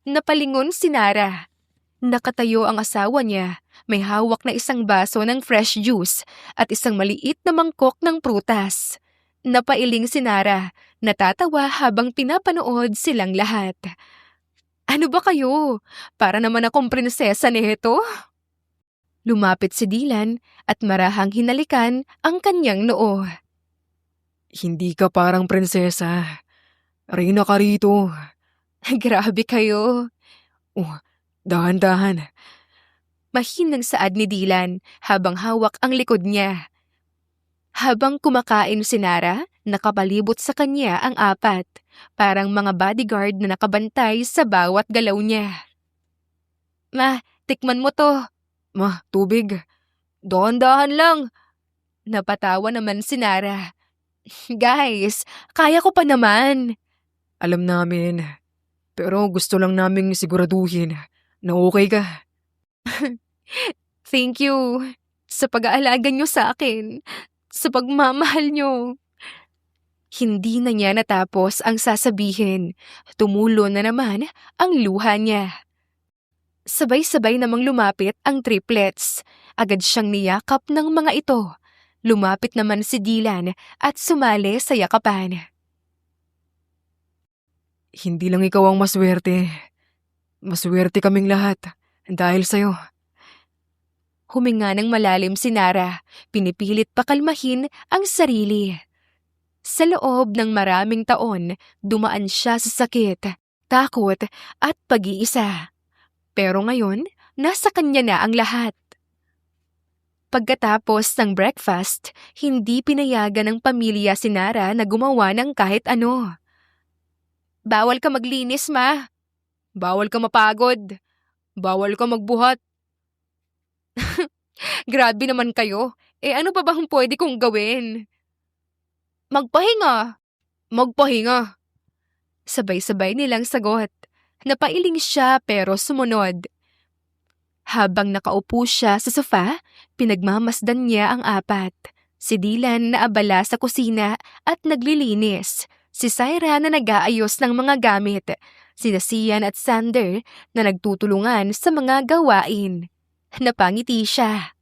Napalingon si Nara. Nakatayo ang asawa niya. May hawak na isang baso ng fresh juice at isang maliit na mangkok ng prutas. Napailing si Nara, natatawa habang pinapanood silang lahat. Ano ba kayo? Para naman akong prinsesa nito. Lumapit si Dylan at marahang hinalikan ang kanyang noo. Hindi ka parang prinsesa. Reyna ka rito. Grabe kayo. Dahan-dahan. Mahinang saad ni Dylan habang hawak ang likod niya. Habang kumakain si Nara, nakapalibot sa kanya ang 4, parang mga bodyguard na nakabantay sa bawat galaw niya. Ma, tikman mo to. Ma, tubig. Dahan-dahan lang. Napatawa naman si Nara. Guys, kaya ko pa naman. Alam namin, pero gusto lang naming siguraduhin na okay ka. Thank you sa pag-aalaga niyo sa akin, sa pagmamahal niyo. Hindi na niya natapos ang sasabihin. Tumulo na naman ang luha niya. Sabay-sabay namang lumapit ang triplets. Agad siyang niyakap ng mga ito. Lumapit naman si Dylan at sumali sa yakapan. Hindi lang ikaw ang maswerte. Maswerte kaming lahat dahil sa'yo. Huminga ng malalim si Nara. Pinipilit pakalmahin ang sarili. Sa loob ng maraming taon, dumaan siya sa sakit, takot at pag-iisa. Pero ngayon, nasa kanya na ang lahat. Pagkatapos ng breakfast, hindi pinayagan ng pamilya si Nara na gumawa ng kahit ano. Bawal ka maglinis, ma. Bawal ka mapagod. Bawal ka magbuhat. Grabe naman kayo. Ano pa bang pwede kong gawin? Magpahinga. Magpahinga. Sabay-sabay nilang sagot. Napailing siya pero sumunod. Habang nakaupo siya sa sofa, pinagmamasdan niya ang apat. Si Dylan na abala sa kusina at naglilinis. Si Syra na nag-aayos ng mga gamit. Sina Sian at Sander na nagtutulungan sa mga gawain. Napangiti siya.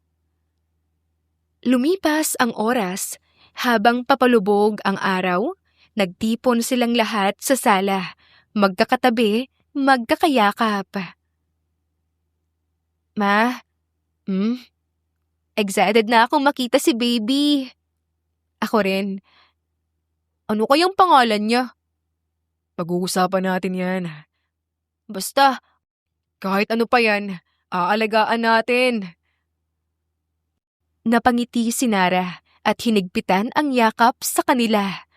Lumipas ang oras. Habang papalubog ang araw, nagtipon silang lahat sa sala. Magkakatabi, magkakayakap. Ma, excited na akong makita si baby. Ako rin. Ano kayang pangalan niya? Pag-uusapan natin yan. Basta, Kahit ano pa yan, aalagaan natin. napangiti si Nara at hinigpitan ang yakap sa kanila.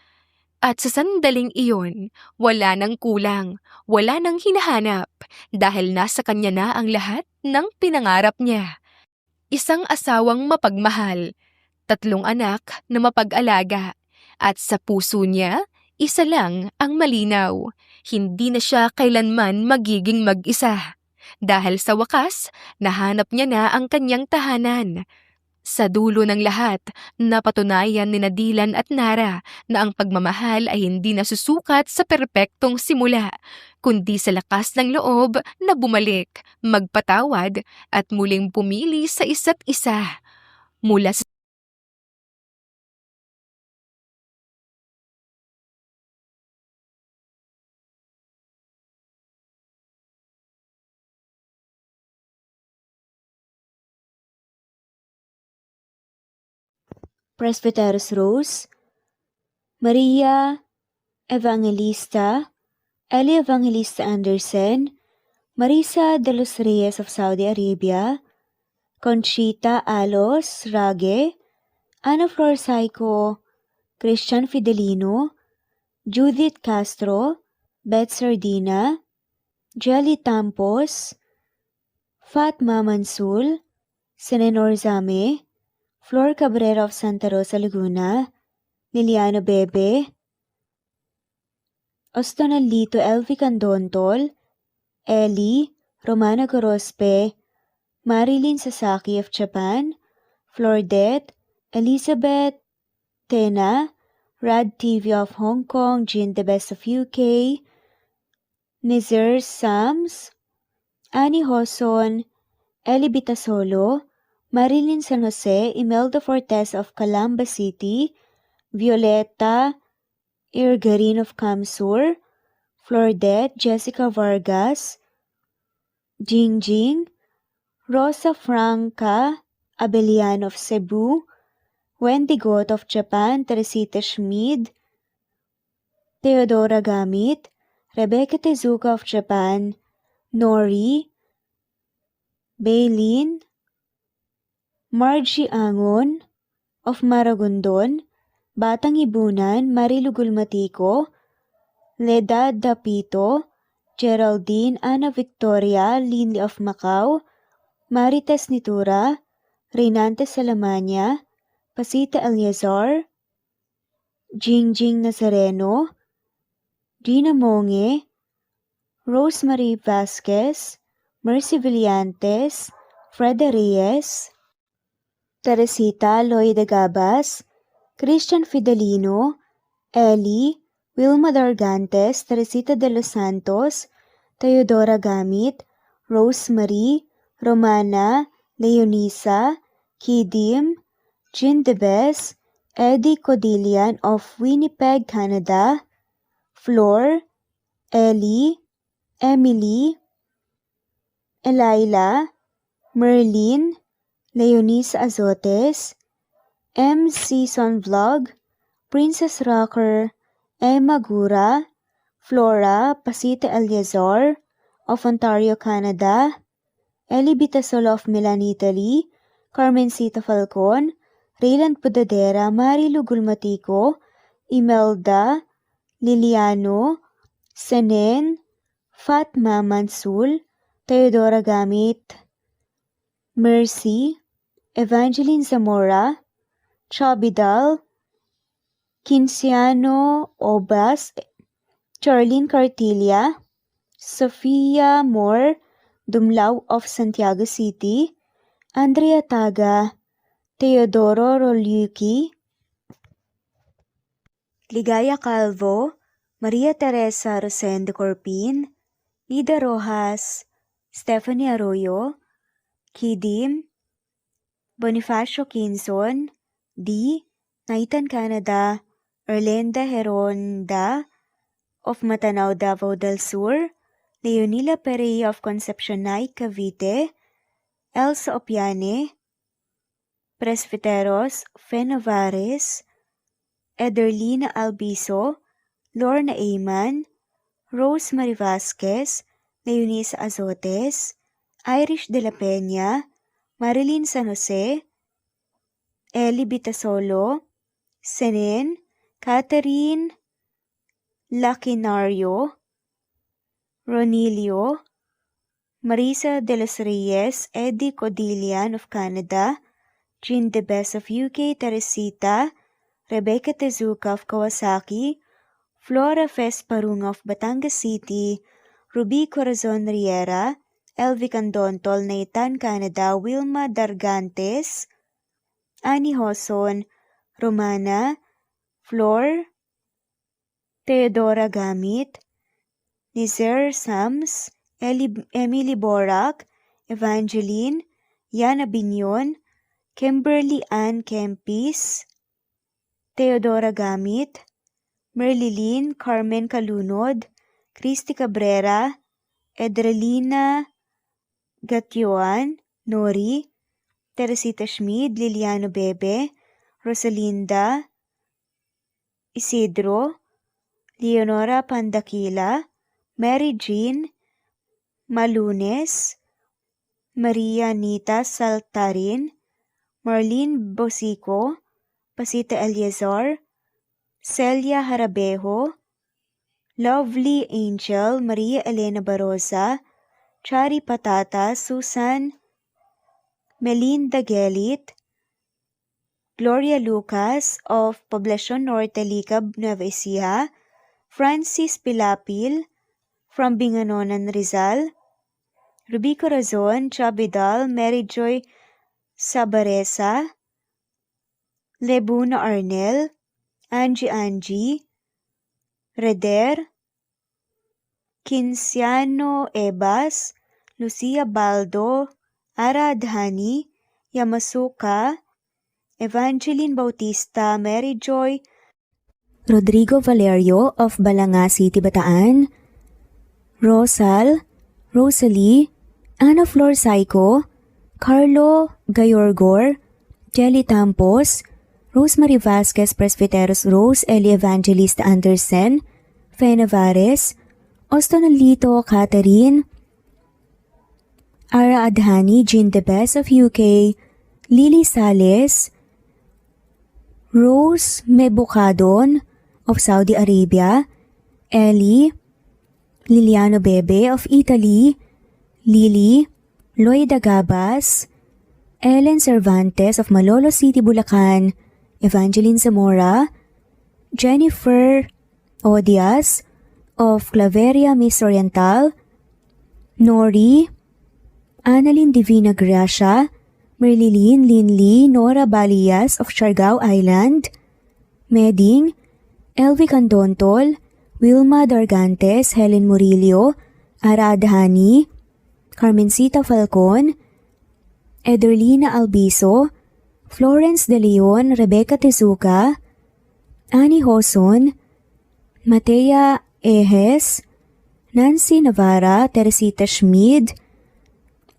At sa sandaling iyon, wala nang kulang, wala nang hinahanap dahil nasa kanya na ang lahat ng pinangarap niya. Isang asawang mapagmahal, 3 anak na mapag-alaga, at sa puso niya, isa lang ang malinaw. Hindi na siya kailanman magiging mag-isa. Dahil sa wakas, nahanap niya na ang kanyang tahanan. Sa dulo ng lahat, napatunayan ni Dylan at Nara na ang pagmamahal ay hindi nasusukat sa perpektong simula, kundi sa lakas ng loob na bumalik, magpatawad at muling pumili sa isa't isa. Mula sa Presbyteros Rose, Maria Evangelista, Eli Evangelista Anderson, Marisa de los Reyes of Saudi Arabia, Conchita Alos Rage, Ana Flor Saico, Christian Fidelino, Judith Castro, Beth Sardina, Jelly Tampos, Fatma Mansul, Senenor Zame, Flor Cabrera of Santa Rosa, Laguna, Liliano Bebe, Ostonalito Elvi Candontol, Eli, Romana Gorospe, Marilyn Sasaki of Japan, Flordet, Elizabeth Tena, Rad TV of Hong Kong, Jean the Best of UK, Nizar Sams, Annie Hoson, Eli Bitasolo, Marilyn San Jose, Imelda Fortes of Calamba City, Violeta Irgarin of Kamsur, Flordet, Jessica Vargas, Jingjing, Rosa Franca Abelian of Cebu, Wendy Goth of Japan, Teresita Schmid, Theodora Gamit, Rebecca Tezuka of Japan, Nori, Baylin, Margie Angon of Maragondon, Batang Ibunan, Marilu Gulmatico, Leda Dapito, Geraldine Ana Victoria Linley of Macau, Marites Nitura, Reynante Salamania, Pasita Eliazar, Jingjing Nazareno, Gina Monge, Rosemary Vasquez, Mercy Villantes, Freda Reyes, Teresita Loida Gabas, Christian Fidelino, Ellie, Wilma Dargantes, Teresita de los Santos, Teodora Gamit, Rosemary, Romana, Leonisa, Kidim, Jean Debes, Eddie Codillian of Winnipeg, Canada, Flor, Ellie, Emily, Elila, Merlin, Leonisa Azotes, M. Season Vlog, Princess Rocker, Emma Gura, Flora Pasita Eliazar of Ontario, Canada, Eli Bitasol of Milan, Italy, Carmencita Falcon, Rayland Pudadera, Marilu Gulmatico, Imelda, Liliano, Senen, Fatma Mansul, Teodora Gamit, Mercy, Evangeline Zamora, Chabidal, Kinciano Obas, Charlene Cartilla, Sofia Moore, Dumlao of Santiago City, Andrea Taga, Teodoro Rolyuki, Ligaya Calvo, Maria Teresa Rosendo Corpin, Nida Rojas, Stephanie Arroyo, Kidim, Bonifacio Quinzon, D. Naitan, Canada, Erlenda Heronda of Matanao, Davao del Sur, Leonila Perea of Concepcion, Cavite, Elsa Opiane, Presbiteros Fenovares, Ederlina Albiso, Lorna Ayman, Rosemary Vasquez, Leonisa Azotes, Irish de la Peña, Marilyn San Jose, Eli Bitasolo, Senen, Catherine Lacinario, Ronilio, Marisa de los Reyes, Eddie Codillian of Canada, Jean Debes of UK, Teresita, Rebecca Tezuka of Kawasaki, Flora Fes Parunga of Batangas City, Ruby Corazon Riera, Elvi Candontol, Naitan, Canada, Wilma Dargantes, Annie Hoson, Romana, Flor, Teodora Gamit, Nizer Sams, Emily Borak, Evangeline, Yana Binyon, Kimberly Ann Kempis, Teodora Gamit, Merlilyn Carmen Calunod, Christy Cabrera, Edralina Gatyoan, Nori, Teresita Schmid, Liliano Bebe, Rosalinda Isidro, Leonora Pandakila, Mary Jean Malunes, Maria Anita Saltarin, Marlene Bosico, Pasita Eliazar, Celia Harabejo, Lovely Angel, Maria Elena Barosa, Chari Patata, Susan Melinda Gelit, Gloria Lucas of Poblacion Norte, Licab, Nueva Ecija, Francis Pilapil from Binganonan, Rizal, Ruby Corazon, Chabidal, Mary Joy Sabaresa, Lebuna Arnel, Angie, Reder, Kinciano Ebas, Lucia Baldo, Ara Adhani, Yamasuka, Evangeline Bautista, Mary Joy, Rodrigo Valerio of Balanga City, Bataan, Rosal, Rosalie, Ana Flor Saico, Carlo Gayorgor, Kelly Tampos, Rosemary Vasquez Presbiteros Rose, Eli Evangelista Anderson, Fe Navares, Ostonalito Catherine, Ara Adhani, Jean Debes of UK, Lily Sales, Rose Mebucadon of Saudi Arabia, Ellie, Liliano Bebe of Italy, Lily, Loida Gabas, Ellen Cervantes of Malolo City, Bulacan, Evangeline Zamora, Jennifer Odias of Claveria Miss Oriental, Nori, Annalyn Divina Gracia, Merlilyn Linley Nora Balias of Siargao Island, Meding, Elvi Candontol, Wilma Dargantes, Helen Murillo, Ara Adhani, Carmencita Falcon, Ederlina Albiso, Florence De Leon, Rebecca Tezuka, Annie Hoson, Matea Ejes, Nancy Navarra, Teresita Schmid,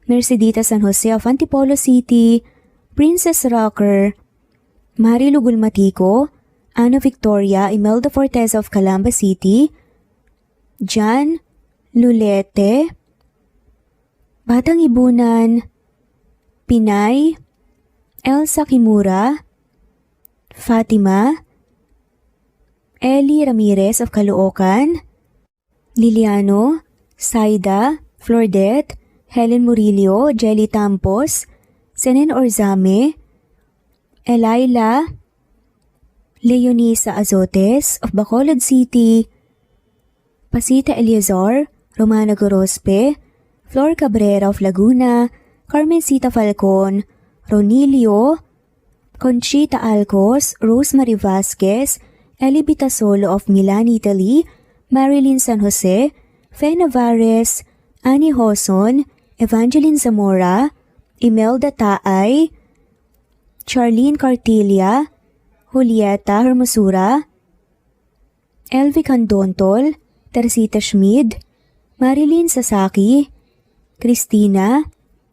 Mercedita San Jose of Antipolo City, Princess Rocker, Marilu Gulmatico, Ana Victoria, Imelda Forteza of Calamba City, Jan Lulete, Batang Ibunan, Pinay, Elsa Kimura, Fatima, Ellie Ramirez of Caloocan, Liliano, Saida, Flordet, Helen Murillo, Jelly Tampos, Senen Orzame, Elaila, Leonisa Azotes of Bacolod City, Pasita Eliazar, Romana Gorospe, Flor Cabrera of Laguna, Carmencita Falcon, Ronilio, Conchita Alcos, Rosemary Vasquez, Eli Bitasolo of Milan, Italy, Marilyn San Jose, Fe Navares, Annie Hoson, Evangeline Zamora, Imelda Taay, Charlene Cartilia, Julieta Hermosura, Elvi Candontol, Teresita Schmid, Marilyn Sasaki, Christina,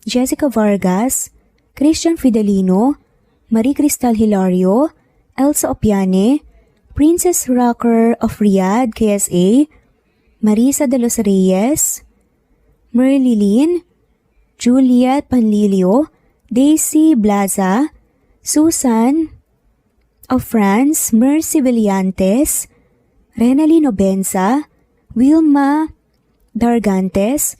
Jessica Vargas, Christian Fidelino, Marie Cristal Hilario, Elsa Opiane, Princess Rocker of Riyadh, KSA, Marisa de los Reyes, Merlilyn, Juliet Panlilio, Daisy Blaza, Susan of France, Mercy Villantes, Renalyn Obenza, Wilma Dargantes,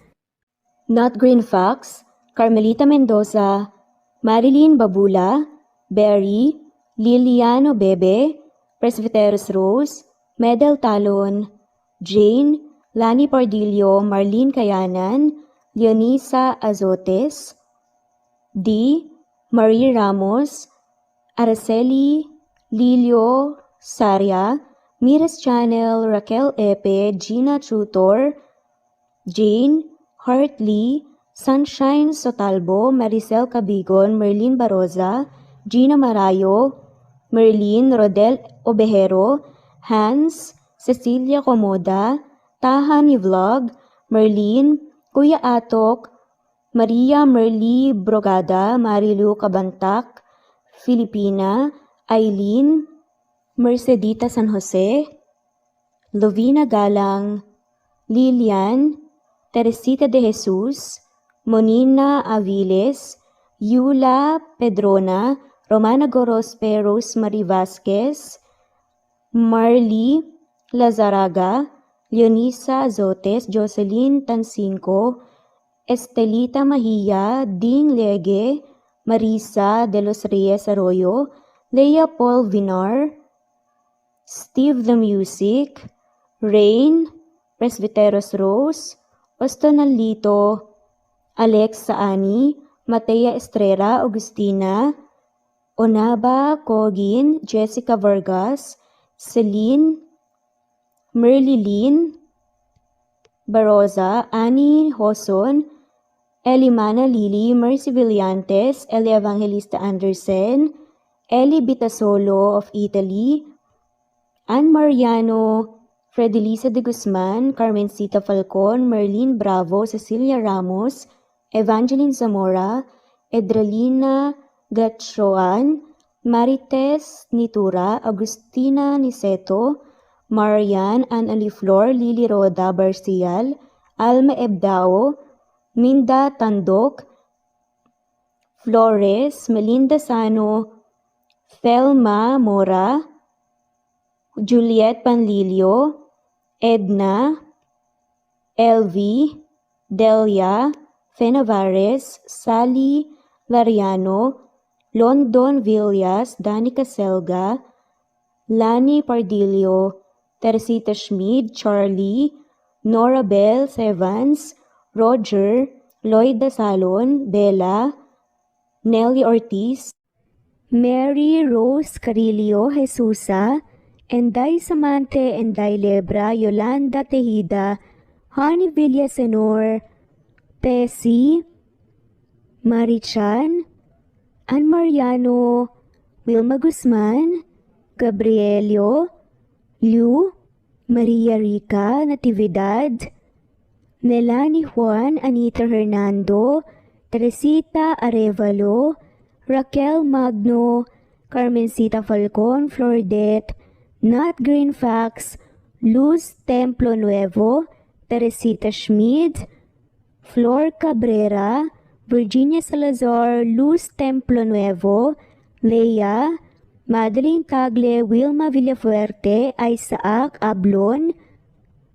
Not Green Fox, Carmelita Mendoza, Marilyn Babula, Berry, Liliano Bebe, Presbyteros Rose, Medel Talon, Jane, Lani Pardillo, Marlene Kayanan, Leonisa Azotes, D. Marie Ramos, Araceli Lilio Saria, Miras Channel, Raquel Epe, Gina Tutor, Jane Hartley, Sunshine Sotalbo, Maricel Cabigon, Merlin Baroza, Gina Marayo, Merlin Rodel Obejero, Hans, Cecilia Comoda, Tahani Vlog, Merlin, Kuya Atok, Maria Merly Brogada, Marilu Cabantak, Filipina, Eileen, Mercedita San Jose, Lovina Galang, Lilian, Teresita de Jesus, Monina Aviles, Yula Pedrona, Romana Gorospe, Rosemary Vasquez, Marley Lazaraga, Leonisa Azotes, Jocelyn Tancinco, Estelita Mahia, Ding Lege, Marisa de los Reyes Arroyo, Leia Paul Vinar, Steve the Music, Rain, Presbyteros Rose, Ostonalito, Alexa Ani, Matea Estrella, Agustina, Onaba Cogin, Jessica Vargas, Celine, Merlilyn Baroza, Annie Hoson, Elimana Lili, Mercy Villantes, Eli Evangelista Anderson, Eli Bitasolo of Italy, Ann Mariano, Fredelisa de Guzman, Carmencita Falcon, Merlin Bravo, Cecilia Ramos, Evangeline Zamora, Edralina Gatchoan, Marites Nitura, Agustina Niceto, Marian, Ann Aliflor, Lily Roda Barcial, Alma Ebdao, Minda Tandok, Flores, Melinda Sano, Thelma Mora, Juliet Panlilio, Edna, Elvi, Delia, Fenavares, Sally Lariano, London Villas, Danica Selga, Lani Pardillo, Teresita Schmid, Charlie, Nora Bell Evans, Roger, Lloyd Dasalon, Bella, Nelly Ortiz, Mary Rose Carillo Jesusa, Enday Samante, Enday Lebra, Yolanda Tejida, Honey Villasenor, Pesi, Marichan, Ann Mariano, Wilma Guzman, Gabrielio, Liu, Maria Rica Natividad, Melanie Juan, Anita Hernando, Teresita Arevalo, Raquel Magno, Carmencita Falcon, Flordet, Nat Greenfax, Luz Templo Nuevo, Teresita Schmid, Flor Cabrera, Virginia Salazar, Luz Templo Nuevo, Leia, Madeline Tagle, Wilma Villafuerte, Isaac Ablon,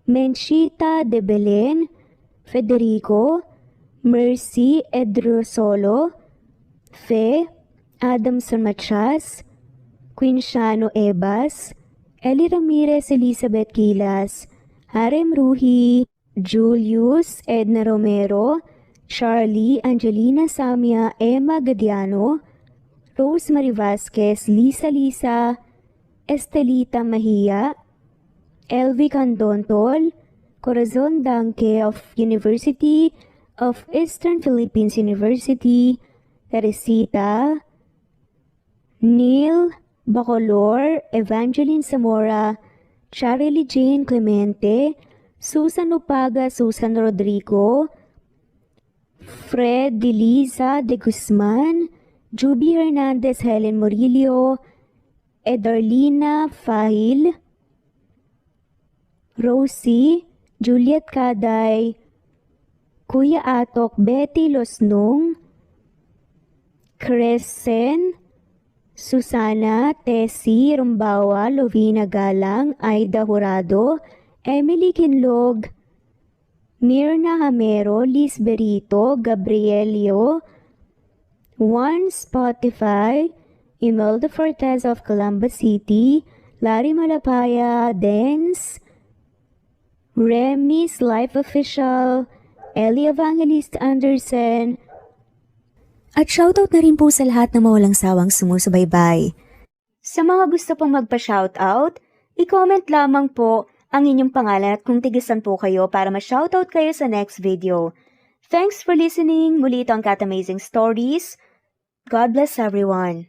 Menchita de Belen, Federico, Mercy Edrosolo, Fe, Adamson Machas, Quinciano Ebas, Eli Ramirez Elizabeth Gilas, Harem Ruhi, Julius Edna Romero, Charlie Angelina Samia, Emma Gadiano, Rosemary Vasquez, Lisa, Estelita Mahia, Elvi Candontol, Corazon Danke of University of Eastern Philippines University, Teresita, Neil Bacolor, Evangeline Zamora, Charlie Jane Clemente, Susan Upaga, Susan Rodrigo, Fred Deliza de Guzman, Juby Hernandez, Helen Murillo, Edarlina Fahil, Rosie, Juliet Kaday, Kuya Atok, Betty Losnong, Crescen, Susana, Tessie, Rumbawa, Lovina Galang, Aida Jurado, Emily Kinlog, Mirna Hamero, Liz Berito, Gabrielio, Juan Spotify, Imelda Fortes of Columbus City, Larry Malapaya, Dance, Remy's Life Official, Ellie Evangelist Anderson, At shoutout na rin po sa lahat na mawalang sawang sumusubaybay. Sa mga gusto pong magpa-shoutout, i-comment lamang po ang inyong pangalan at kung tigisan po kayo para ma-shoutout kayo sa next video. Thanks for listening. Muli ito ang Cat Amazing Stories. God bless everyone.